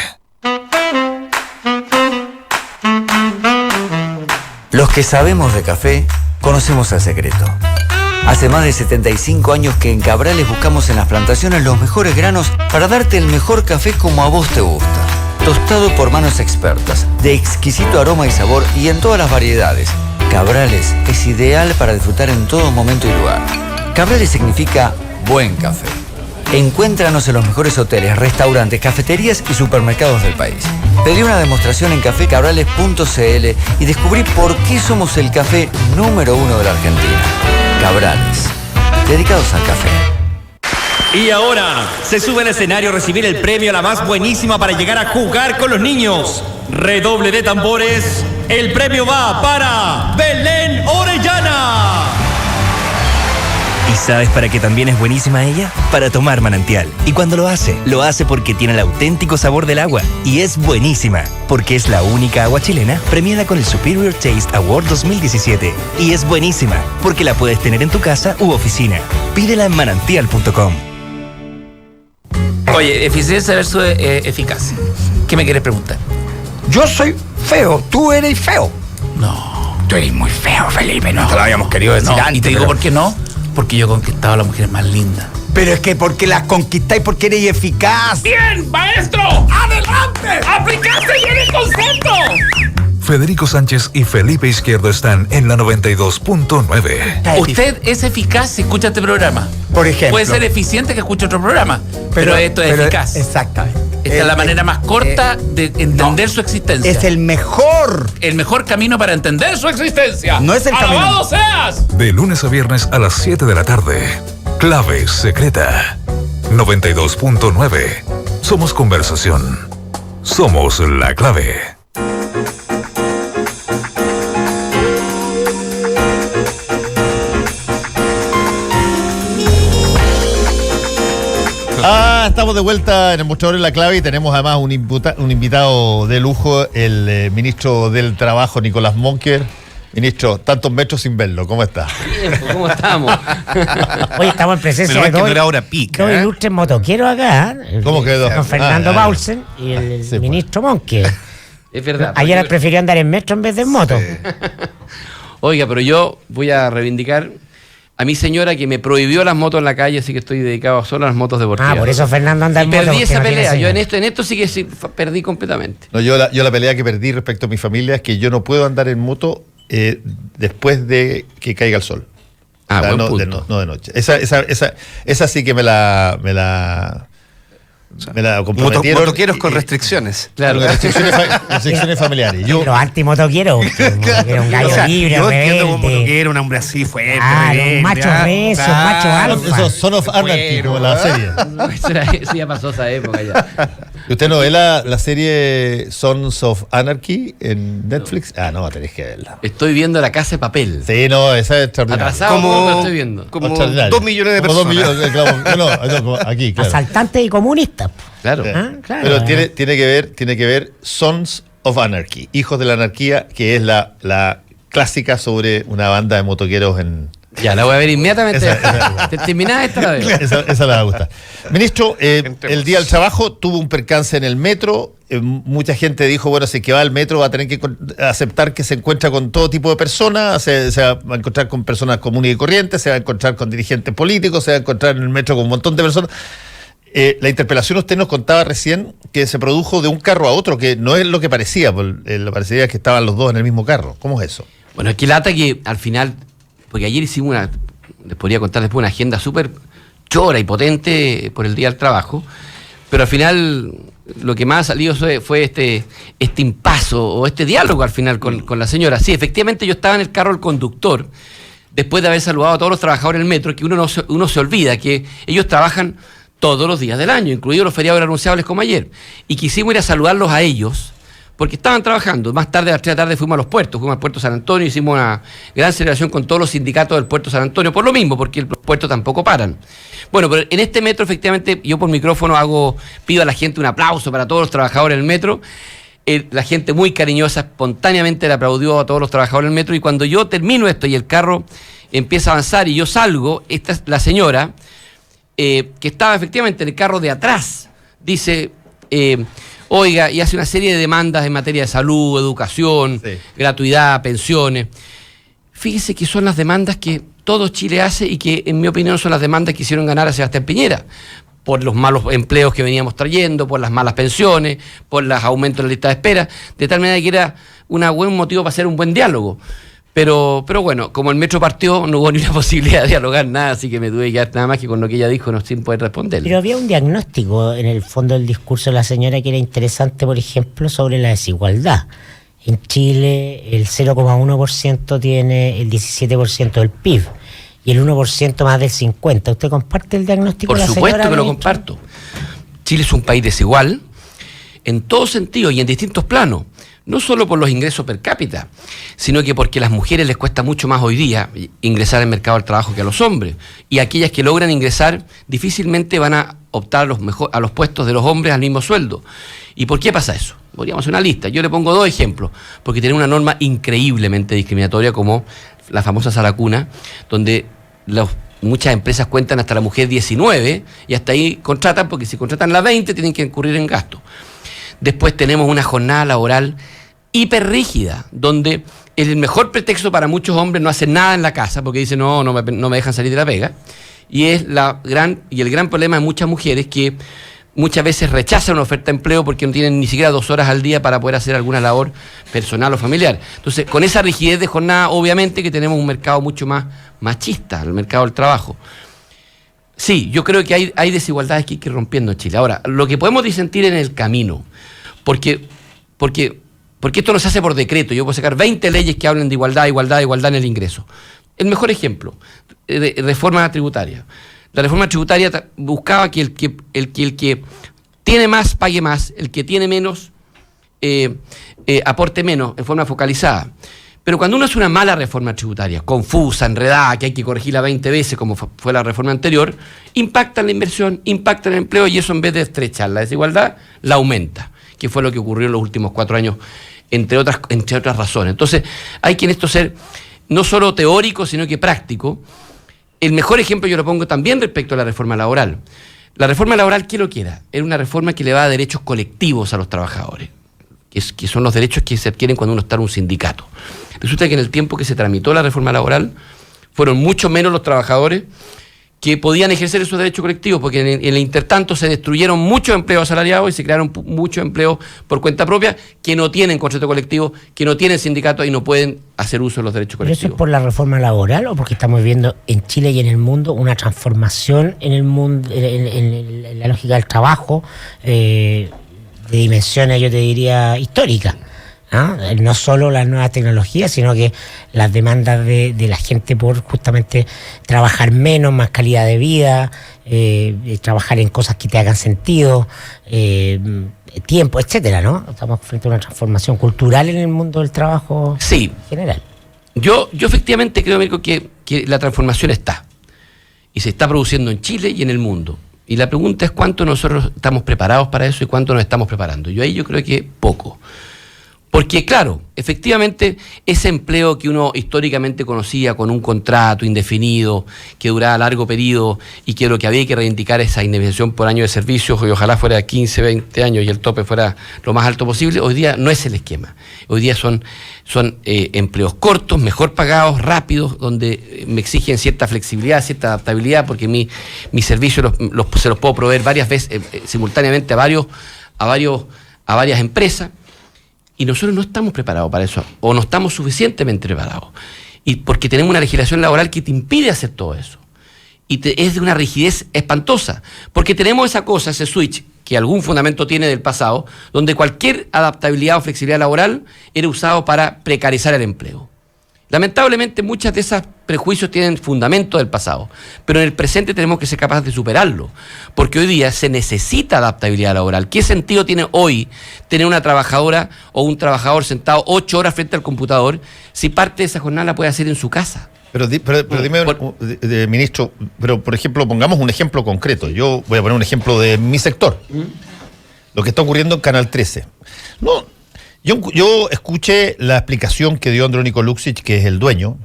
Los que sabemos de café, conocemos el secreto. Hace más de 75 años que en Cabrales buscamos en las plantaciones los mejores granos para darte el mejor café como a vos te gusta. Tostado por manos expertas, de exquisito aroma y sabor y en todas las variedades. Cabrales es ideal para disfrutar en todo momento y lugar. Cabrales significa buen café. Encuéntranos en los mejores hoteles, restaurantes, cafeterías y supermercados del país. Pedí una demostración en cafecabrales.cl y descubrí por qué somos el café número 1 de la Argentina. Cabrales, dedicados al café. Y ahora se sube al escenario a recibir el premio a la más buenísima para llegar a jugar con los niños. Redoble de tambores. El premio va para Belén Orellana. ¿Y sabes para qué también es buenísima ella? Para tomar manantial. Y cuando lo hace porque tiene el auténtico sabor del agua. Y es buenísima, porque es la única agua chilena premiada con el Superior Taste Award 2017. Y es buenísima, porque la puedes tener en tu casa u oficina. Pídela en manantial.com. Oye, eficiencia versus eficacia. ¿Qué me quieres preguntar? Yo soy feo, tú eres feo. No, tú eres muy feo, Felipe, no. Te lo habíamos querido decir antes. Y te digo por qué no. Porque yo he conquistado a las mujeres más lindas. Pero es que porque las conquistáis, porque eres eficaz. ¡Bien, maestro! ¡Adelante! ¡Aplicaste bien el concepto! Federico Sánchez y Felipe Izquierdo están en la 92.9. Usted es eficaz si escucha este programa. Por ejemplo. Puede ser eficiente que escuche otro programa, pero esto es eficaz. Exactamente. Esta es la manera más corta de entender su existencia. Es el mejor camino para entender su existencia. No es el camino. ¡Alabado seas! De lunes a viernes a las 7 de la tarde. Clave secreta. 92.9. Somos conversación. Somos la clave. Estamos de vuelta en el mostrador en la clave y tenemos además un invitado de lujo, el ministro del Trabajo, Nicolás Monker. Ministro, tantos metros sin verlo, ¿cómo está? Bien, pues, ¿cómo estamos? Hoy estamos en presencia de dos ilustres motoqueros acá. ¿Cómo quedó? Don Fernando Paulsen y el ministro Monker. Es verdad. Ayer prefirió andar en metro en vez de en moto. Sí. Oiga, pero yo voy a reivindicar a mi señora que me prohibió las motos en la calle, así que estoy dedicado solo a las motos deportivas. Por eso Fernando anda en moto. Perdí esa pelea, yo en esto sí que perdí completamente. No, yo la pelea que perdí respecto a mi familia es que yo no puedo andar en moto después de que caiga el sol. No de noche. Esa sí que me la comprometieron. Motoqueros con restricciones. Claro, restricciones familiares. Pero antimotoquero. Motoquero, un gallo libre, yo entiendo como rebelde. motoquero, un hombre así fuerte. Un macho recio, un macho alfa. Esos Son of Anarchy, como la serie. Eso ya pasó esa época ya. ¿Usted no ve la serie Sons of Anarchy en Netflix? No, tenés que verla. Estoy viendo La Casa de Papel. Sí, no, esa es extraordinaria. Atrasado, pero estoy viendo. Como 2 millones de personas. 2 millones, claro, aquí, claro. Asaltantes y comunistas. Claro. Pero tiene que ver Sons of Anarchy, Hijos de la Anarquía, que es la clásica sobre una banda de motoqueros en... Ya, la voy a ver inmediatamente. Terminada esta la veo. Esa la va a gustar. Ministro, el Día del Trabajo tuvo un percance en el metro. Mucha gente dijo, bueno, si que va al metro va a tener que aceptar que se encuentra con todo tipo de personas, se va a encontrar con personas comunes y corrientes, se va a encontrar con dirigentes políticos, se va a encontrar en el metro con un montón de personas. La interpelación usted nos contaba recién que se produjo de un carro a otro, que no es lo que parecía, parecía que estaban los dos en el mismo carro. ¿Cómo es eso? Bueno, aquí lata que al final, porque ayer hicimos les podría contar después una agenda súper chora y potente por el Día del Trabajo, pero al final lo que más ha salido fue este impaso o este diálogo al final con la señora. Sí, efectivamente yo estaba en el carro del conductor, después de haber saludado a todos los trabajadores del metro, que uno se olvida que ellos trabajan todos los días del año, incluidos los feriados anunciables como ayer, y quisimos ir a saludarlos a ellos, porque estaban trabajando. Más tarde, a las 3 de la tarde, fuimos al puerto San Antonio, hicimos una gran celebración con todos los sindicatos del puerto San Antonio, por lo mismo, porque los puertos tampoco paran. Bueno, pero en este metro, efectivamente, yo por micrófono pido a la gente un aplauso para todos los trabajadores del metro. La gente muy cariñosa, espontáneamente le aplaudió a todos los trabajadores del metro, y cuando yo termino esto y el carro empieza a avanzar y yo salgo, la señora, que estaba efectivamente en el carro de atrás, dice... oiga, y hace una serie de demandas en materia de salud, educación, gratuidad, pensiones. Fíjese que son las demandas que todo Chile hace y que, en mi opinión, son las demandas que hicieron ganar a Sebastián Piñera. Por los malos empleos que veníamos trayendo, por las malas pensiones, por los aumentos en la lista de espera, de tal manera que era un buen motivo para hacer un buen diálogo. Pero bueno, como el metro partió, no hubo ni una posibilidad de dialogar nada, así que me tuve que quedar nada más que con lo que ella dijo, sin poder responder. Pero había un diagnóstico en el fondo del discurso de la señora que era interesante, por ejemplo, sobre la desigualdad. En Chile el 0,1% tiene el 17% del PIB y el 1% más del 50%. ¿Usted comparte el diagnóstico de la señora? Por supuesto que lo comparto. Chile es un país desigual en todo sentido y en distintos planos. No solo por los ingresos per cápita, sino que porque a las mujeres les cuesta mucho más hoy día ingresar al mercado del trabajo que a los hombres. Y aquellas que logran ingresar difícilmente van a optar a los puestos de los hombres al mismo sueldo. ¿Y por qué pasa eso? Podríamos hacer una lista. Yo le pongo 2 ejemplos. Porque tiene una norma increíblemente discriminatoria como la famosa sala cuna, donde muchas empresas cuentan hasta la mujer 19 y hasta ahí contratan, porque si contratan la 20 tienen que incurrir en gasto. Después tenemos una jornada laboral hiperrígida, donde el mejor pretexto para muchos hombres no hacen nada en la casa, porque dicen no me dejan salir de la pega, y es el gran problema de muchas mujeres que muchas veces rechazan una oferta de empleo porque no tienen ni siquiera 2 horas al día para poder hacer alguna labor personal o familiar. Entonces, con esa rigidez de jornada, obviamente que tenemos un mercado mucho más machista, el mercado del trabajo. Sí, yo creo que hay desigualdades que hay que ir rompiendo en Chile. Ahora, lo que podemos disentir en el camino, porque esto no se hace por decreto. Yo puedo sacar 20 leyes que hablen de igualdad en el ingreso. El mejor ejemplo, reforma tributaria. La reforma tributaria buscaba que el que tiene más pague más, el que tiene menos aporte menos, en forma focalizada. Pero cuando uno hace una mala reforma tributaria, confusa, enredada, que hay que corregirla 20 veces, como fue la reforma anterior, impacta en la inversión, impacta en el empleo, y eso en vez de estrechar la desigualdad, la aumenta, que fue lo que ocurrió en los últimos 4 años, entre otras razones. Entonces, hay que en esto ser no solo teórico, sino que práctico. El mejor ejemplo yo lo pongo también respecto a la reforma laboral. La reforma laboral, ¿qué lo quiera? Era una reforma que le da derechos colectivos a los trabajadores, que son los derechos que se adquieren cuando uno está en un sindicato. Resulta que en el tiempo que se tramitó la reforma laboral, fueron mucho menos los trabajadores que podían ejercer esos derechos colectivos, porque en el intertanto se destruyeron muchos empleos asalariados y se crearon muchos empleos por cuenta propia que no tienen contrato colectivo, que no tienen sindicato y no pueden hacer uso de los derechos colectivos. ¿Pero eso es por la reforma laboral o porque estamos viendo en Chile y en el mundo una transformación en el mundo, en la lógica del trabajo, de dimensiones, yo te diría, históricas? No solo las nuevas tecnologías, sino que las demandas de la gente por justamente trabajar menos, más calidad de vida, trabajar en cosas que te hagan sentido, tiempo, etcétera, ¿no? Estamos frente a una transformación cultural en el mundo del trabajo general. Yo efectivamente creo, Mirko, que la transformación está, y se está produciendo en Chile y en el mundo. Y la pregunta es cuánto nosotros estamos preparados para eso y cuánto nos estamos preparando. Yo creo que poco. Porque, claro, efectivamente, ese empleo que uno históricamente conocía con un contrato indefinido, que duraba largo periodo y que lo que había que reivindicar esa indemnización por año de servicios, y ojalá fuera 15, 20 años y el tope fuera lo más alto posible, hoy día no es el esquema. Hoy día son empleos cortos, mejor pagados, rápidos, donde me exigen cierta flexibilidad, cierta adaptabilidad, porque mi servicio se los puedo proveer varias veces, simultáneamente a varias empresas. Y nosotros no estamos preparados para eso, o no estamos suficientemente preparados. Y porque tenemos una legislación laboral que te impide hacer todo eso. Y es de una rigidez espantosa. Porque tenemos esa cosa, ese switch, que algún fundamento tiene del pasado, donde cualquier adaptabilidad o flexibilidad laboral era usado para precarizar el empleo. Lamentablemente muchas de esos prejuicios tienen fundamento del pasado, pero en el presente tenemos que ser capaces de superarlo, porque hoy día se necesita adaptabilidad laboral. ¿Qué sentido tiene hoy tener una trabajadora o un trabajador sentado 8 horas frente al computador si parte de esa jornada la puede hacer en su casa? Pero dime, ministro, pero por ejemplo, pongamos un ejemplo concreto. Yo voy a poner un ejemplo de mi sector. Lo que está ocurriendo en Canal 13. Yo escuché la explicación que dio Andrónico Luksic, que es el dueño,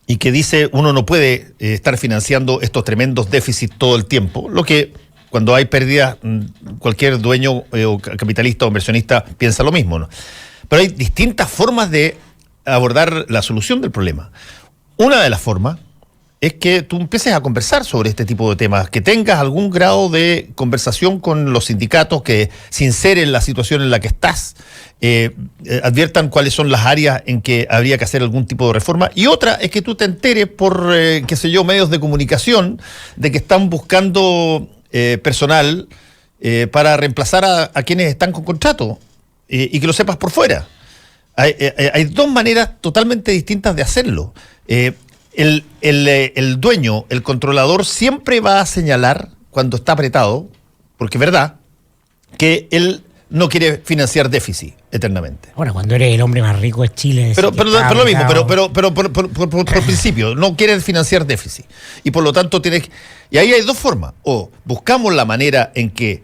y que dice uno no puede estar financiando estos tremendos déficits todo el tiempo, lo que cuando hay pérdidas cualquier dueño o capitalista o inversionista piensa lo mismo, ¿no? Pero hay distintas formas de abordar la solución del problema. Una de las formas es que tú empieces a conversar sobre este tipo de temas, que tengas algún grado de conversación con los sindicatos, que sinceren la situación en la que estás, adviertan cuáles son las áreas en que habría que hacer algún tipo de reforma. Y otra es que tú te enteres por, medios de comunicación, de que están buscando personal para reemplazar a quienes están con contrato, y que lo sepas por fuera. Hay 2 maneras totalmente distintas de hacerlo. el dueño, el controlador, siempre va a señalar cuando está apretado, porque es verdad, que él no quiere financiar déficit eternamente. Bueno, cuando eres el hombre más rico de Chile. Pero lo mismo, pero por principio, no quieren financiar déficit. Y por lo tanto y ahí hay dos formas. O buscamos la manera en que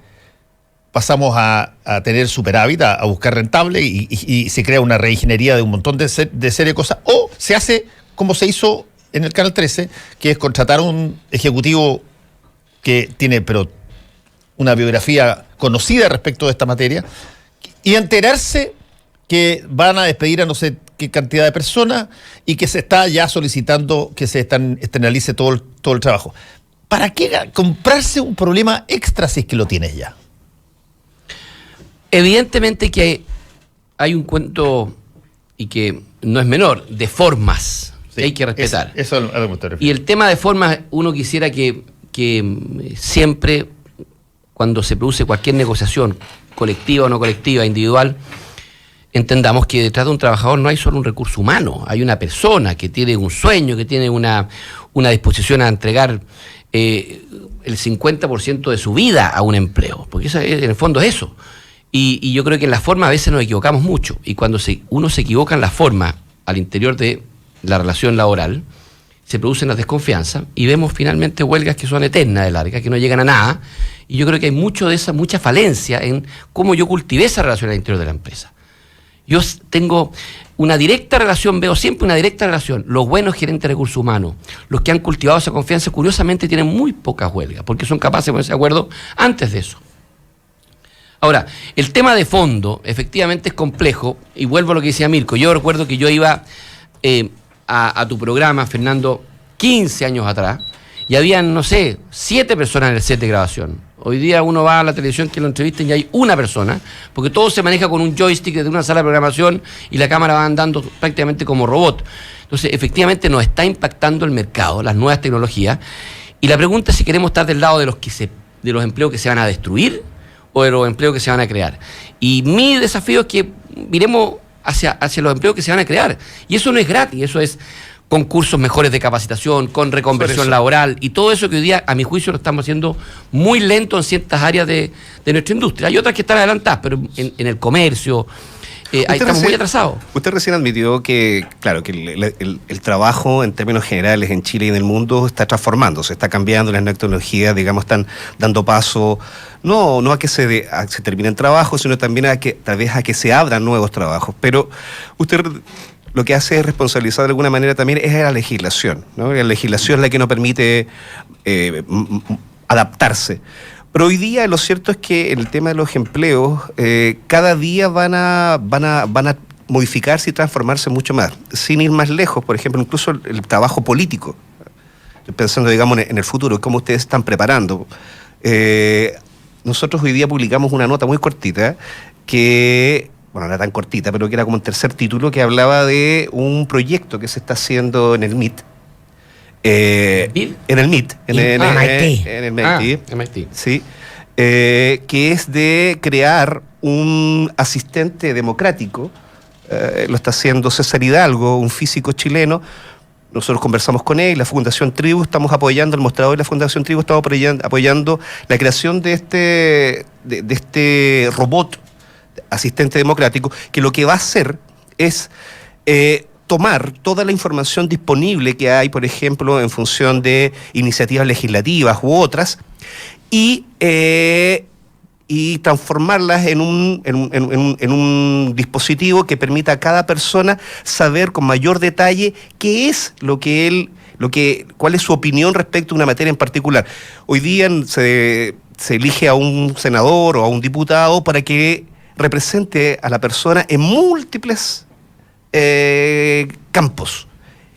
pasamos a tener superávit, a buscar rentable y se crea una reingeniería de un montón de serie de cosas, o se hace como se hizo en el Canal 13, que es contratar un ejecutivo que tiene una biografía conocida respecto de esta materia y enterarse que van a despedir a no sé qué cantidad de personas y que se está ya solicitando que se externalice todo el trabajo. ¿Para qué comprarse un problema extra si es que lo tienes ya? Evidentemente que hay un cuento, y que no es menor, de formas que hay que respetar. Eso es a lo que te refieres. Y el tema de formas, uno quisiera que siempre, cuando se produce cualquier negociación, colectiva o no colectiva, individual, entendamos que detrás de un trabajador no hay solo un recurso humano, hay una persona que tiene un sueño, que tiene una disposición a entregar el 50% de su vida a un empleo, porque eso, en el fondo es eso. Y yo creo que en la forma a veces nos equivocamos mucho, y cuando uno se equivoca en la forma al interior de la relación laboral, se producen las desconfianzas y vemos finalmente huelgas que son eternas de larga, que no llegan a nada, y yo creo que hay mucha falencia en cómo yo cultivé esa relación al interior de la empresa. Yo tengo una directa relación, veo siempre una directa relación. Los buenos gerentes de recursos humanos, los que han cultivado esa confianza, curiosamente tienen muy pocas huelgas, porque son capaces de ponerse de acuerdo antes de eso. Ahora, el tema de fondo efectivamente es complejo, y vuelvo a lo que decía Mirko. Yo recuerdo que yo iba a tu programa, Fernando, 15 años atrás, y habían, no sé, 7 personas en el set de grabación. Hoy día uno va a la televisión que lo entrevisten y hay una persona, porque todo se maneja con un joystick desde una sala de programación y la cámara va andando prácticamente como robot. Entonces, efectivamente nos está impactando el mercado, las nuevas tecnologías, y la pregunta es si queremos estar del lado de los empleos que se van a destruir o de los empleos que se van a crear. Y mi desafío es que miremos hacia los empleos que se van a crear. Y eso no es gratis, eso es con cursos mejores de capacitación, con reconversión laboral, y todo eso que hoy día, a mi juicio, lo estamos haciendo muy lento en ciertas áreas de nuestra industria. Hay otras que están adelantadas, pero en el comercio ahí estamos muy atrasados. Usted recién admitió que, claro, que el trabajo en términos generales en Chile y en el mundo está transformándose, está cambiando, las nuevas tecnologías, digamos, están dando paso no a que se terminen trabajos, sino también tal vez a que se abran nuevos trabajos. Pero usted lo que hace es responsabilizar de alguna manera también es a la legislación, ¿no? La legislación es la que nos permite adaptarse. Pero hoy día lo cierto es que en el tema de los empleos, cada día van a modificarse y transformarse mucho más. Sin ir más lejos, por ejemplo, incluso el trabajo político. Estoy pensando, digamos, en el futuro, cómo ustedes están preparando. Nosotros hoy día publicamos una nota muy cortita que... Bueno, no era tan cortita, pero que era como un tercer título, que hablaba de un proyecto que se está haciendo en el MIT. En el MIT. En el MIT. Sí. Que es de crear un asistente democrático. Lo está haciendo César Hidalgo, un físico chileno. Nosotros conversamos con él, la Fundación Tribu, estamos apoyando el mostrador de la Fundación Tribu, estamos apoyando la creación de este robot asistente democrático, que lo que va a hacer es tomar toda la información disponible que hay, por ejemplo, en función de iniciativas legislativas u otras, y transformarlas en un dispositivo que permita a cada persona saber con mayor detalle qué es cuál es su opinión respecto a una materia en particular. Hoy día se elige a un senador o a un diputado para que represente a la persona en múltiples campos.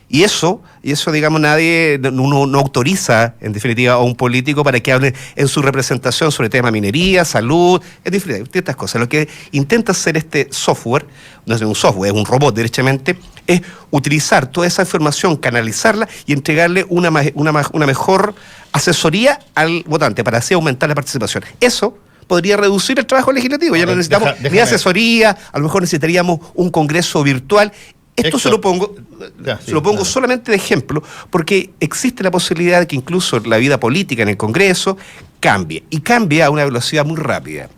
Y eso, digamos, uno no autoriza, en definitiva, a un político para que hable en su representación sobre temas de minería, salud, en definitiva, estas cosas. Lo que intenta hacer este software, no es un software, es un robot derechamente, es utilizar toda esa información, canalizarla y entregarle una mejor asesoría al votante para así aumentar la participación. Eso podría reducir el trabajo legislativo. Ya no necesitamos ni asesoría, a lo mejor necesitaríamos un congreso virtual Esto se lo pongo solamente de ejemplo, porque existe la posibilidad de que incluso la vida política en el Congreso cambie, y cambie a una velocidad muy rápida.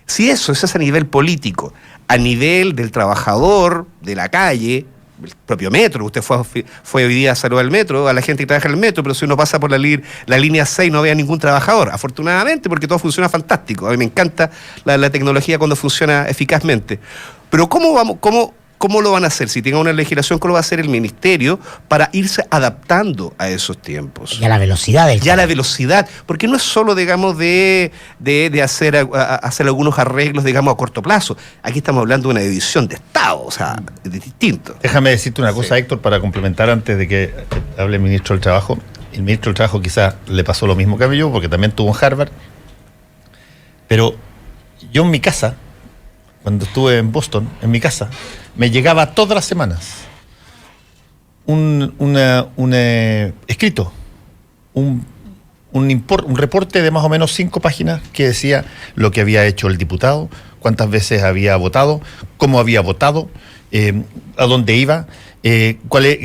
Si eso es a nivel político, a nivel del trabajador de la calle, el propio metro, usted fue hoy día a saludar al metro, a la gente que trabaja en el metro, pero si uno pasa por la línea 6 no ve a ningún trabajador, afortunadamente, porque todo funciona fantástico. A mí me encanta la tecnología cuando funciona eficazmente. Pero ¿cómo lo van a hacer? Si tienen una legislación, ¿cómo lo va a hacer el ministerio para irse adaptando a esos tiempos? Y a la velocidad. Ya la velocidad, porque no es solo, digamos, de hacer algunos arreglos, digamos, a corto plazo. Aquí estamos hablando de una división de Estado, o sea, es distinto. Déjame decirte una cosa, Héctor, para complementar antes de que hable el ministro del Trabajo. El ministro del Trabajo quizás le pasó lo mismo que a mí, porque también tuvo en Harvard. Pero yo en mi casa, cuando estuve en Boston, en mi casa, me llegaba todas las semanas un escrito, un reporte de más o menos 5 páginas que decía lo que había hecho el diputado, cuántas veces había votado, cómo había votado, a dónde iba,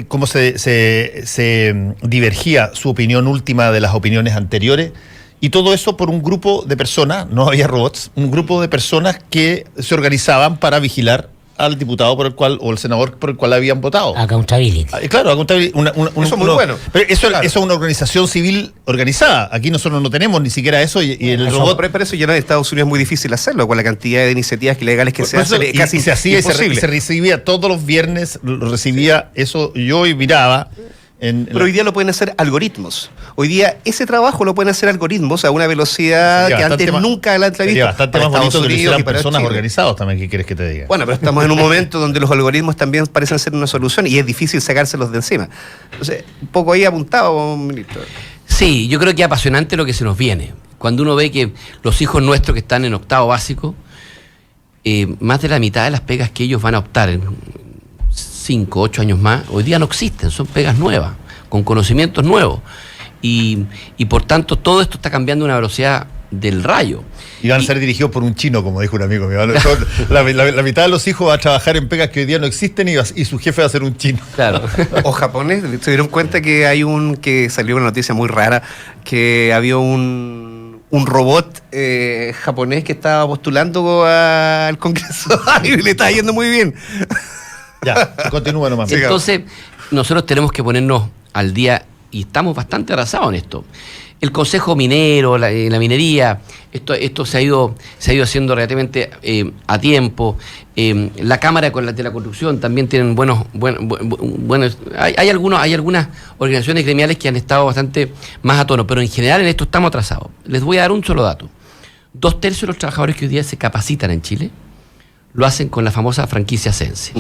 cómo se divergía su opinión última de las opiniones anteriores. Y todo eso por un grupo de personas, no había robots, un grupo de personas que se organizaban para vigilar al diputado por el cual, o el senador por el cual habían votado. Accountability. Claro, accountability. Eso es muy bueno. Pero eso es una organización civil organizada. Aquí nosotros no tenemos ni siquiera eso y el robot... Pero eso ya en Estados Unidos es muy difícil hacerlo, con la cantidad de iniciativas legales que se hacen. Casi se hacía y se recibía todos los viernes, lo recibía eso yo y miraba... Pero hoy día lo pueden hacer algoritmos. Hoy día ese trabajo lo pueden hacer algoritmos a una velocidad que antes nunca la han visto. Bastante más bonito que lo hicieran personas organizadas también, ¿qué quieres que te diga? Bueno, pero estamos en un momento donde los algoritmos también parecen ser una solución y es difícil sacárselos de encima. Entonces, un poco ahí apuntado, ministro. Sí, yo creo que es apasionante lo que se nos viene. Cuando uno ve que los hijos nuestros que están en octavo básico, más de la mitad de las pegas que ellos van a optar en 5, 8 años más, hoy día no existen, son pegas nuevas, con conocimientos nuevos. Y por tanto, todo esto está cambiando a una velocidad del rayo. Y van a ser dirigidos por un chino, como dijo un amigo mío. La mitad de los hijos va a trabajar en pegas que hoy día no existen y su jefe va a ser un chino. Claro. O japonés. Se dieron cuenta que que salió una noticia muy rara, que había un robot japonés que estaba postulando al Congreso y le estaba yendo muy bien. Ya, continúa nomás. Entonces, nosotros tenemos que ponernos al día y estamos bastante atrasados en esto. El Consejo Minero, la minería, esto se ha ido haciendo relativamente a tiempo. La Cámara de la Construcción también tienen buenos hay algunas organizaciones gremiales que han estado bastante más a tono, pero en general en esto estamos atrasados. Les voy a dar un solo dato. 2/3 de los trabajadores que hoy día se capacitan en Chile lo hacen con la famosa franquicia Sense.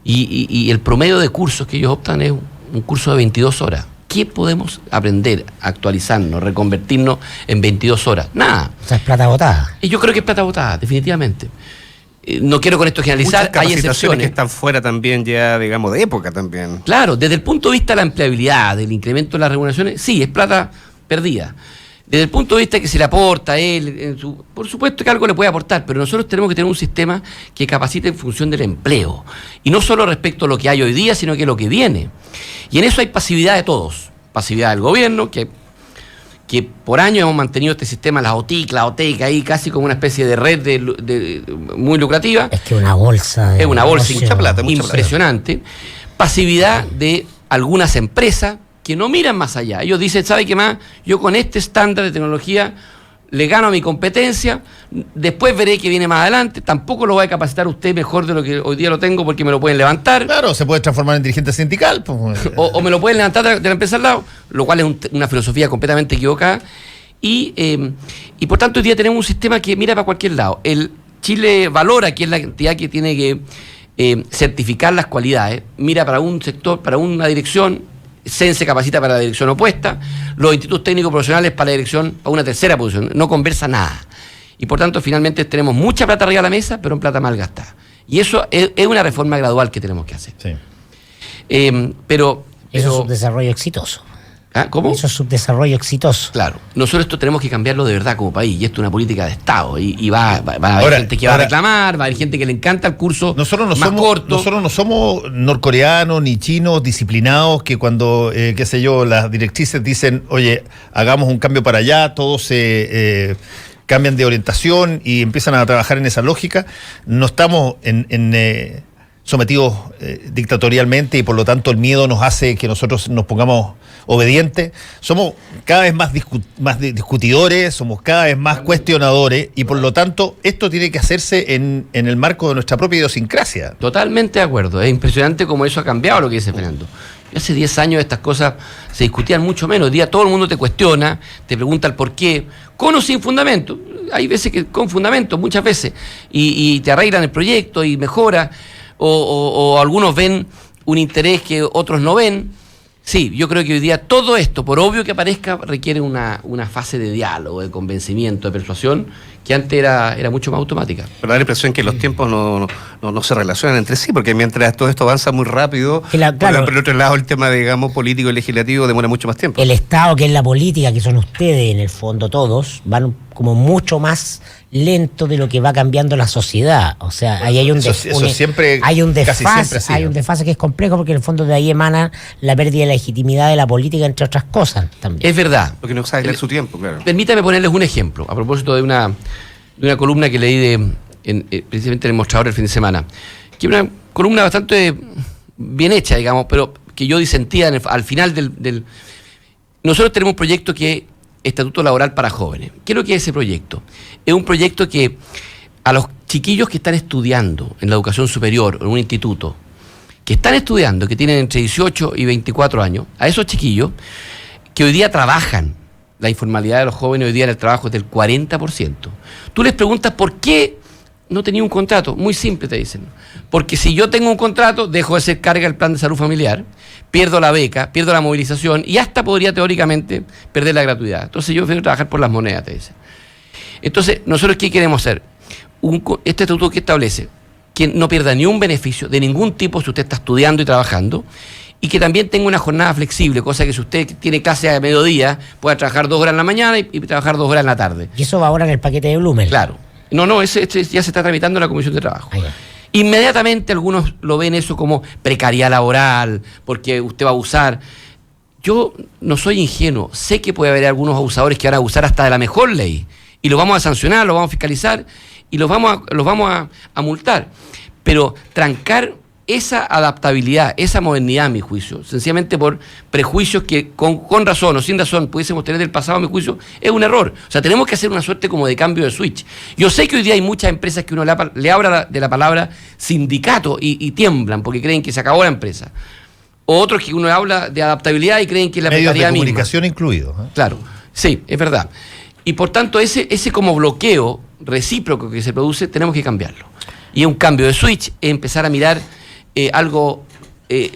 Y el promedio de cursos que ellos optan es un curso de 22 horas. ¿Qué podemos aprender, actualizarnos, reconvertirnos en 22 horas? Nada. O sea, es plata botada. Y yo creo que es plata botada, definitivamente. No quiero con esto generalizar, hay excepciones que están fuera también ya, digamos, de época también. Claro, desde el punto de vista de la empleabilidad, del incremento de las remuneraciones, sí, es plata perdida. Desde el punto de vista que se le aporta a él, por supuesto que algo le puede aportar, pero nosotros tenemos que tener un sistema que capacite en función del empleo. Y no solo respecto a lo que hay hoy día, sino que lo que viene. Y en eso hay pasividad de todos. Pasividad del gobierno, que por años hemos mantenido este sistema, la OTIC, ahí casi como una especie de red muy lucrativa. Es que una bolsa. Es una bolsa mucha plata, impresionante. Pasividad de algunas empresas que no miran más allá. Ellos dicen, ¿sabe qué más? Yo con este estándar de tecnología le gano a mi competencia, después veré que viene más adelante, tampoco lo va a capacitar usted mejor de lo que hoy día lo tengo porque me lo pueden levantar. Claro, se puede transformar en dirigente sindical. Pues. O me lo pueden levantar de la empresa al lado, lo cual es una filosofía completamente equivocada. Y por tanto hoy día tenemos un sistema que mira para cualquier lado. El Chile Valora, que es la entidad que tiene que certificar las cualidades, mira para un sector, para una dirección. Sense capacita para la dirección opuesta, los institutos técnicos profesionales para la dirección, para una tercera posición, no conversa nada. Y por tanto, finalmente tenemos mucha plata arriba de la mesa, pero en plata mal gastada. Y eso es una reforma gradual que tenemos que hacer. Sí. Pero eso es un desarrollo exitoso. ¿Cómo? Eso es subdesarrollo exitoso. Claro. Nosotros esto tenemos que cambiarlo de verdad como país. Y esto es una política de Estado. Y va a haber gente que va a reclamar, va a haber gente que le encanta el curso corto. Nosotros no somos norcoreanos ni chinos disciplinados que cuando, qué sé yo, las directrices dicen, oye, hagamos un cambio para allá, todos se cambian de orientación y empiezan a trabajar en esa lógica. No estamos sometidos dictatorialmente y por lo tanto el miedo nos hace que nosotros nos pongamos obedientes. Somos cada vez más discutidores, somos cada vez más cuestionadores y por lo tanto esto tiene que hacerse en el marco de nuestra propia idiosincrasia. Totalmente de acuerdo. Es impresionante cómo eso ha cambiado lo que dice Fernando. Hace 10 años estas cosas se discutían mucho menos. Hoy día todo el mundo te cuestiona, te pregunta el por qué, con o sin fundamento. Hay veces que con fundamento, muchas veces, y te arreglan el proyecto y mejora, o algunos ven un interés que otros no ven. Sí, yo creo que hoy día todo esto, por obvio que aparezca, requiere una fase de diálogo, de convencimiento, de persuasión, que antes era mucho más automática. Pero da la impresión que los tiempos no se relacionan entre sí, porque mientras todo esto avanza muy rápido, por el otro lado el tema, digamos, político y legislativo demora mucho más tiempo. El Estado, que es la política, que son ustedes en el fondo todos, van como mucho más lento de lo que va cambiando la sociedad. O sea, ahí hay un desfase que es complejo, porque en el fondo de ahí emana la pérdida de legitimidad de la política, entre otras cosas también. Es verdad. Porque no sabe leer su tiempo, claro. Permítame ponerles un ejemplo, a propósito de una columna que leí precisamente en El Mostrador el fin de semana, que es una columna bastante bien hecha, digamos, pero que yo disentía al final del... Nosotros tenemos un proyecto que es Estatuto Laboral para Jóvenes. ¿Qué es lo que es ese proyecto? Es un proyecto que a los chiquillos que están estudiando en la educación superior, en un instituto, que están estudiando, que tienen entre 18 y 24 años, a esos chiquillos que hoy día trabajan, la informalidad de los jóvenes hoy día en el trabajo es del 40%. Tú les preguntas por qué no tenía un contrato. Muy simple, te dicen. Porque si yo tengo un contrato, dejo de ser carga el plan de salud familiar, pierdo la beca, pierdo la movilización y hasta podría teóricamente perder la gratuidad. Entonces yo prefiero trabajar por las monedas, te dicen. Entonces, ¿nosotros qué queremos hacer? Este estatuto que establece que no pierda ni un beneficio de ningún tipo si usted está estudiando y trabajando, y que también tenga una jornada flexible, cosa que si usted tiene clase a mediodía, pueda trabajar 2 horas en la mañana y trabajar 2 horas en la tarde. Y eso va ahora en el paquete de Blumen. Claro. No, ese ya se está tramitando en la Comisión de Trabajo. Inmediatamente algunos lo ven eso como precariedad laboral, porque usted va a abusar. Yo no soy ingenuo, sé que puede haber algunos abusadores que van a abusar hasta de la mejor ley, y los vamos a sancionar, los vamos a fiscalizar, y los vamos a multar. Pero trancar esa adaptabilidad, esa modernidad, a mi juicio, sencillamente por prejuicios que con razón o sin razón pudiésemos tener del pasado, a mi juicio, es un error. O sea, tenemos que hacer una suerte como de cambio de switch. Yo sé que hoy día hay muchas empresas que uno le habla de la palabra sindicato y tiemblan porque creen que se acabó la empresa. O otros que uno habla de adaptabilidad y creen que es la precariedad misma. Medios de comunicación incluidos. Claro, sí, es verdad. Y por tanto, ese como bloqueo recíproco que se produce, tenemos que cambiarlo. Y es un cambio de switch, es empezar a mirar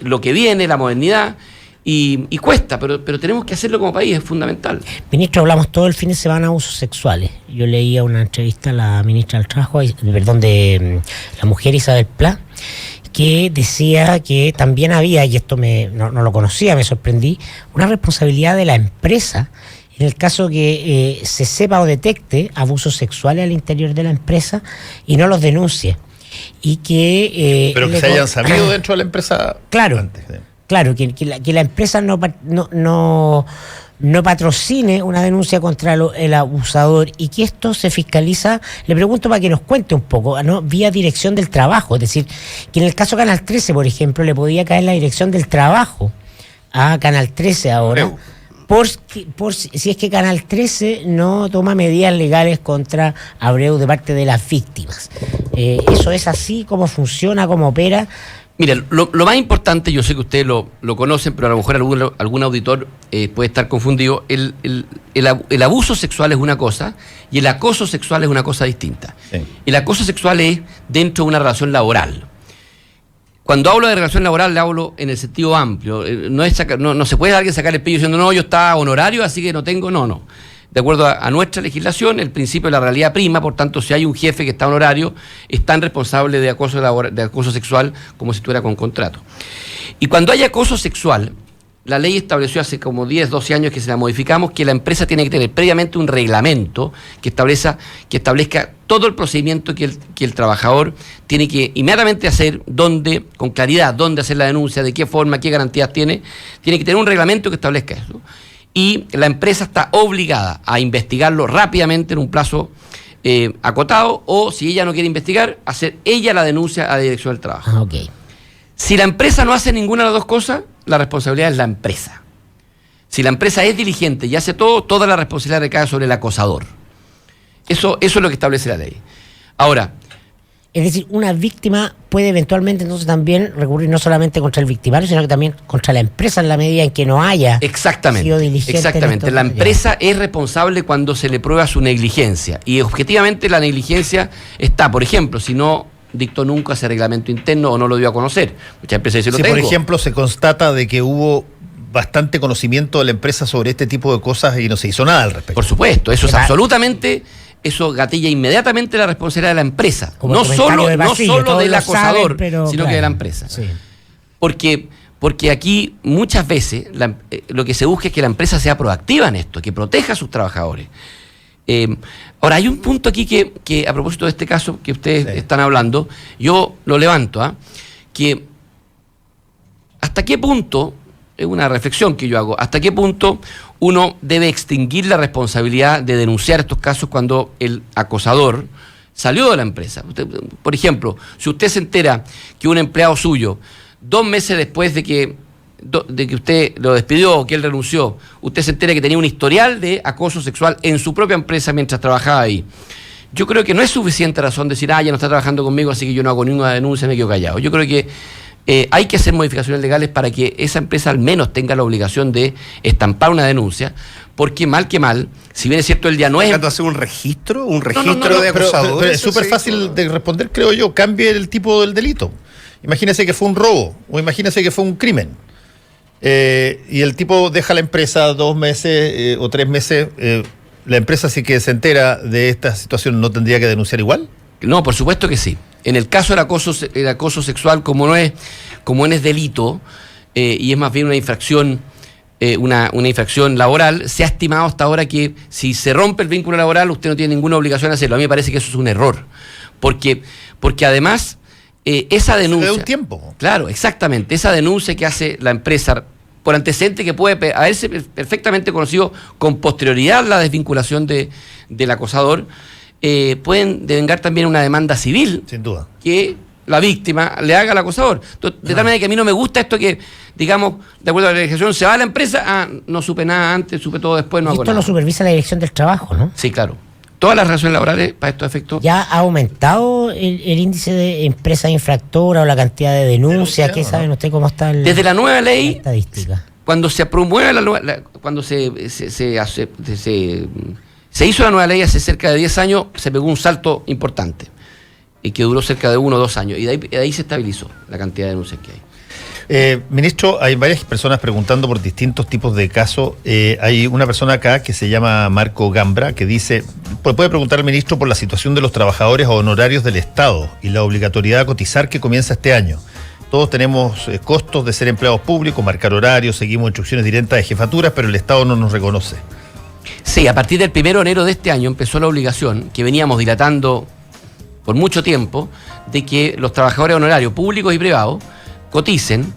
lo que viene, la modernidad, y cuesta, pero tenemos que hacerlo como país, es fundamental. Ministro, hablamos todo el fin de semana de abusos sexuales. Yo leía una entrevista a la ministra del Trabajo, de la mujer, Isabel Pla, que decía que también había, y esto no lo conocía, me sorprendí, una responsabilidad de la empresa en el caso que se sepa o detecte abusos sexuales al interior de la empresa y no los denuncie. Y que pero que se hayan sabido dentro de la empresa. Claro, antes. Claro, que la empresa no patrocine una denuncia contra el abusador y que esto se fiscaliza. Le pregunto para que nos cuente un poco, ¿no? Vía Dirección del Trabajo, es decir, que en el caso Canal 13, por ejemplo, le podía caer la Dirección del Trabajo a Canal 13 ahora. Por si es que Canal 13 no toma medidas legales contra Abreu de parte de las víctimas. ¿Eso es así? ¿Cómo funciona? ¿Cómo opera? Mira, lo más importante, yo sé que ustedes lo conocen, pero a lo mejor algún auditor puede estar confundido. El abuso sexual es una cosa y el acoso sexual es una cosa distinta. Sí. El acoso sexual es dentro de una relación laboral. Cuando hablo de relación laboral, le hablo en el sentido amplio. No se puede alguien sacar el pillo diciendo, no, yo estaba honorario, así que no tengo. No. De acuerdo a nuestra legislación, el principio de la realidad prima, por tanto, si hay un jefe que está honorario, es tan responsable de acoso sexual como si estuviera con contrato. Y cuando hay acoso sexual, la ley estableció hace como 10, 12 años que se la modificamos, que la empresa tiene que tener previamente un reglamento que establezca todo el procedimiento que el trabajador tiene que inmediatamente hacer, con claridad, dónde hacer la denuncia, de qué forma, qué garantías tiene que tener un reglamento que establezca eso. Y la empresa está obligada a investigarlo rápidamente en un plazo acotado, o si ella no quiere investigar, hacer ella la denuncia a la Dirección del Trabajo. Okay. Si la empresa no hace ninguna de las dos cosas, la responsabilidad es la empresa. Si la empresa es diligente y hace todo, toda la responsabilidad recae sobre el acosador. Eso es lo que establece la ley. Ahora, es decir, una víctima puede eventualmente entonces también recurrir no solamente contra el victimario, sino que también contra la empresa en la medida en que no haya sido diligente. Exactamente. La empresa es responsable cuando se le prueba su negligencia. Y objetivamente la negligencia está, por ejemplo, si no dictó nunca ese reglamento interno o no lo dio a conocer. Muchas empresas dicen, por ejemplo, se constata de que hubo bastante conocimiento de la empresa sobre este tipo de cosas y no se hizo nada al respecto. Por supuesto, eso es absolutamente... Eso gatilla inmediatamente la responsabilidad de la empresa. No solo del acosador, sino que de la empresa. Sí. Porque aquí muchas veces lo que se busca es que la empresa sea proactiva en esto, que proteja a sus trabajadores. Ahora, hay un punto aquí que a propósito de este caso que ustedes están hablando, yo lo levanto, que hasta qué punto, es una reflexión que yo hago, hasta qué punto uno debe extinguir la responsabilidad de denunciar estos casos cuando el acosador salió de la empresa. Por ejemplo, si usted se entera que un empleado suyo, 2 meses después de que usted lo despidió o que él renunció, usted se entera que tenía un historial de acoso sexual en su propia empresa mientras trabajaba ahí, yo creo que no es suficiente razón decir, ya no está trabajando conmigo, así que yo no hago ninguna denuncia, me quedo callado. Yo creo que hay que hacer modificaciones legales para que esa empresa al menos tenga la obligación de estampar una denuncia, porque mal que mal, si bien es cierto el día no es... ¿Hacer un registro de acosadores? Pero es súper fácil de responder, creo yo. Cambie el tipo del delito. Imagínese que fue un robo o imagínese que fue un crimen. Y el tipo deja la empresa 2 meses o 3 meses. ¿La empresa, si que se entera de esta situación, no tendría que denunciar igual? No, por supuesto que sí. En el caso del acoso sexual, como no es delito y es más bien una infracción laboral, se ha estimado hasta ahora que si se rompe el vínculo laboral, usted no tiene ninguna obligación de hacerlo. A mí me parece que eso es un error, porque además esa denuncia... Se da un tiempo. Claro, exactamente. Esa denuncia que hace la empresa por antecedente que puede haberse perfectamente conocido con posterioridad la desvinculación del acosador, pueden devengar también una demanda civil. Sin duda. Que la víctima le haga al acosador. Entonces, de tal manera que a mí no me gusta esto que, digamos, de acuerdo a la legislación, se va a la empresa, no supe nada antes, supe todo después, no hago nada. Esto lo supervisa la Dirección del Trabajo, ¿no? Sí, claro. Todas las relaciones laborales, para estos efectos. ¿Ya ha aumentado el índice de empresas infractoras o la cantidad de denuncias? ¿Qué saben usted cómo está desde la nueva ley, estadística? Cuando se promueve cuando se hizo la nueva ley hace cerca de 10 años, se pegó un salto importante y que duró cerca de 1 o 2 años, y de ahí se estabilizó la cantidad de denuncias que hay. Ministro, hay varias personas preguntando por distintos tipos de casos. Hay una persona acá que se llama Marco Gambra que dice, puede preguntar al ministro por la situación de los trabajadores honorarios del Estado y la obligatoriedad de cotizar que comienza este año. Todos tenemos costos de ser empleados públicos, marcar horarios, seguimos instrucciones directas de jefaturas, pero el Estado no nos reconoce. Sí, a partir del 1 de enero de este año empezó la obligación, que veníamos dilatando por mucho tiempo, de que los trabajadores honorarios públicos y privados coticen,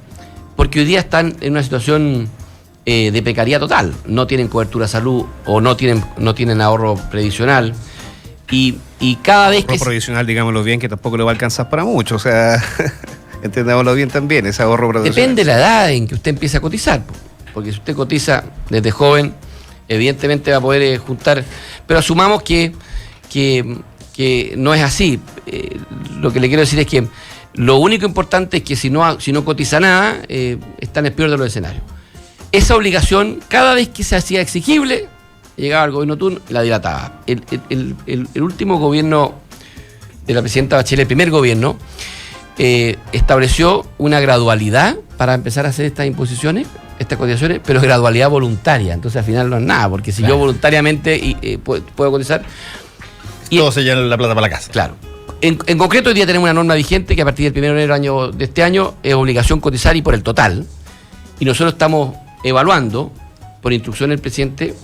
porque hoy día están en una situación de precariedad total. No tienen cobertura de salud o no tienen ahorro previsional. Y cada vez que... Ahorro previsional, digámoslo bien, que tampoco le va a alcanzar para mucho. O sea, entendámoslo bien también, ese ahorro previsional. Depende de la edad en que usted empiece a cotizar. Porque si usted cotiza desde joven, evidentemente va a poder juntar. Pero asumamos que no es así. Lo que le quiero decir es que lo único importante es que si no cotiza nada, está en el peor de los escenarios. Esa obligación, cada vez que se hacía exigible, llegaba al gobierno turno y la dilataba. El último gobierno de la presidenta Bachelet, el primer gobierno, estableció una gradualidad para empezar a hacer estas imposiciones, estas cotizaciones, pero gradualidad voluntaria. Entonces al final no es nada, porque si yo voluntariamente puedo cotizar... Todo se llena la plata para la casa. Claro. En concreto, hoy día tenemos una norma vigente que a partir del 1 de enero de este año es obligación cotizar y por el total. Y nosotros estamos evaluando, por instrucción del presidente,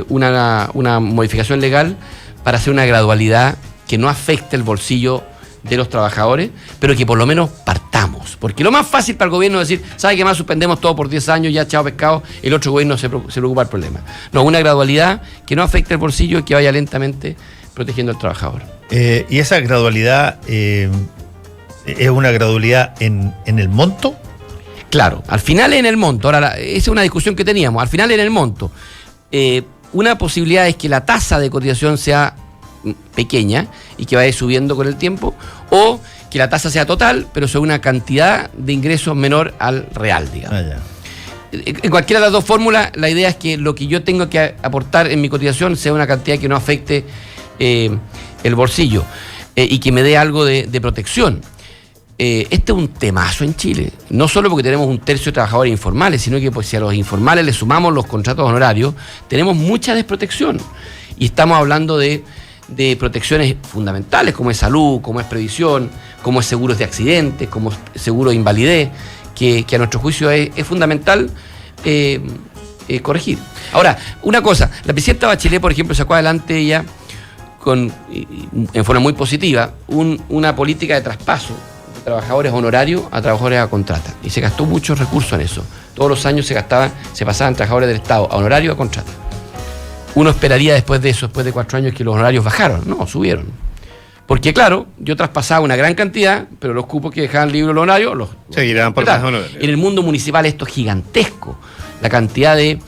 una modificación legal para hacer una gradualidad que no afecte el bolsillo de los trabajadores, pero que por lo menos partamos. Porque lo más fácil para el gobierno es decir, ¿sabe qué más? Suspendemos todo por 10 años, ya chao pescado, el otro gobierno se preocupa del problema. No, una gradualidad que no afecte el bolsillo y que vaya lentamente protegiendo al trabajador. ¿Y esa gradualidad es una gradualidad en el monto? Claro, al final en el monto. Ahora, esa es una discusión que teníamos. Al final en el monto. Una posibilidad es que la tasa de cotización sea pequeña y que vaya subiendo con el tiempo, o que la tasa sea total, pero sobre una cantidad de ingresos menor al real, digamos. En cualquiera de las dos fórmulas, la idea es que lo que yo tengo que aportar en mi cotización sea una cantidad que no afecte el bolsillo y que me dé algo de protección. Este es un temazo en Chile, no solo porque tenemos un tercio de trabajadores informales, sino que pues, si a los informales le sumamos los contratos honorarios, tenemos mucha desprotección. Y estamos hablando de protecciones fundamentales, como es salud, como es previsión, como es seguros de accidentes, como es seguro de invalidez, que a nuestro juicio es fundamental corregir. Ahora, una cosa, la presidenta Bachelet, por ejemplo, sacó adelante ella, en forma muy positiva, una política de traspaso de trabajadores honorarios a trabajadores a contrata. Y se gastó muchos recursos en eso. Todos los años se pasaban trabajadores del Estado a honorario a contrata. Uno esperaría después de eso, después de 4 años, que los honorarios bajaron. No, subieron. Porque claro, yo traspasaba una gran cantidad, pero los cupos que dejaban libres los honorarios los seguirán por los honorarios. En el mundo municipal esto es gigantesco, la cantidad de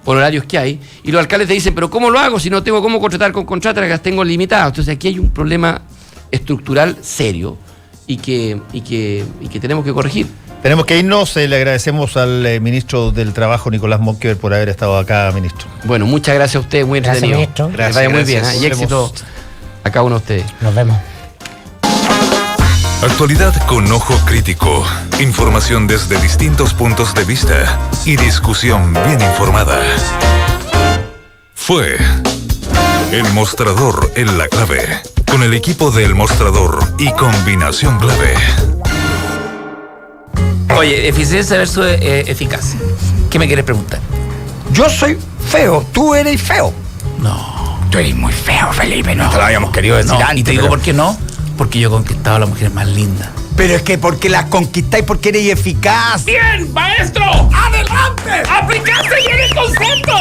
honorarios que hay. Y los alcaldes te dicen, pero ¿cómo lo hago si no tengo cómo contratar con contratas que las tengo limitadas? Entonces aquí hay un problema estructural serio y que tenemos que corregir. Tenemos que irnos, le agradecemos al ministro del Trabajo, Nicolás Monkever, por haber estado acá, ministro. Bueno, muchas gracias a ustedes, muy entretenido. Gracias, ministro. Gracias, vaya muy bien, y éxito a cada uno de ustedes. Nos vemos. Actualidad con ojo crítico, información desde distintos puntos de vista y discusión bien informada. Fue El Mostrador en la Clave, con el equipo de El Mostrador y Combinación Clave. Oye, eficiencia versus eficacia. ¿Qué me quieres preguntar? Yo soy feo, tú eres feo. No, tú eres muy feo, Felipe, no. Te lo habíamos querido decir antes. Y te digo por qué no, porque yo he conquistado a las mujeres más lindas. Pero es que porque las conquistáis, porque eres eficaz. ¡Bien, maestro! ¡Adelante! ¡Aplicaste bien el concepto!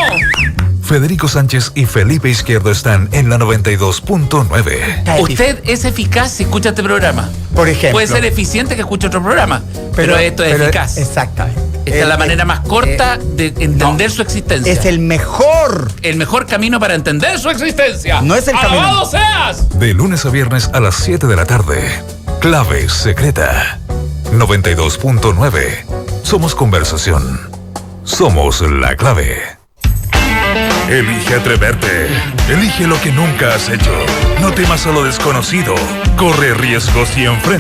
Federico Sánchez y Felipe Izquierdo están en la 92.9. Usted es eficaz si escucha este programa. Por ejemplo. Puede ser eficiente que escuche otro programa, pero esto es eficaz. Exactamente. Esta es la manera más corta de entender su existencia. Es el mejor camino para entender su existencia. No es el camino. ¡Alabado seas! De lunes a viernes a las 7 de la tarde. Clave Secreta. 92.9. Somos conversación. Somos la clave. Elige atreverte. Elige lo que nunca has hecho. No temas a lo desconocido. Corre riesgos y enfrenta.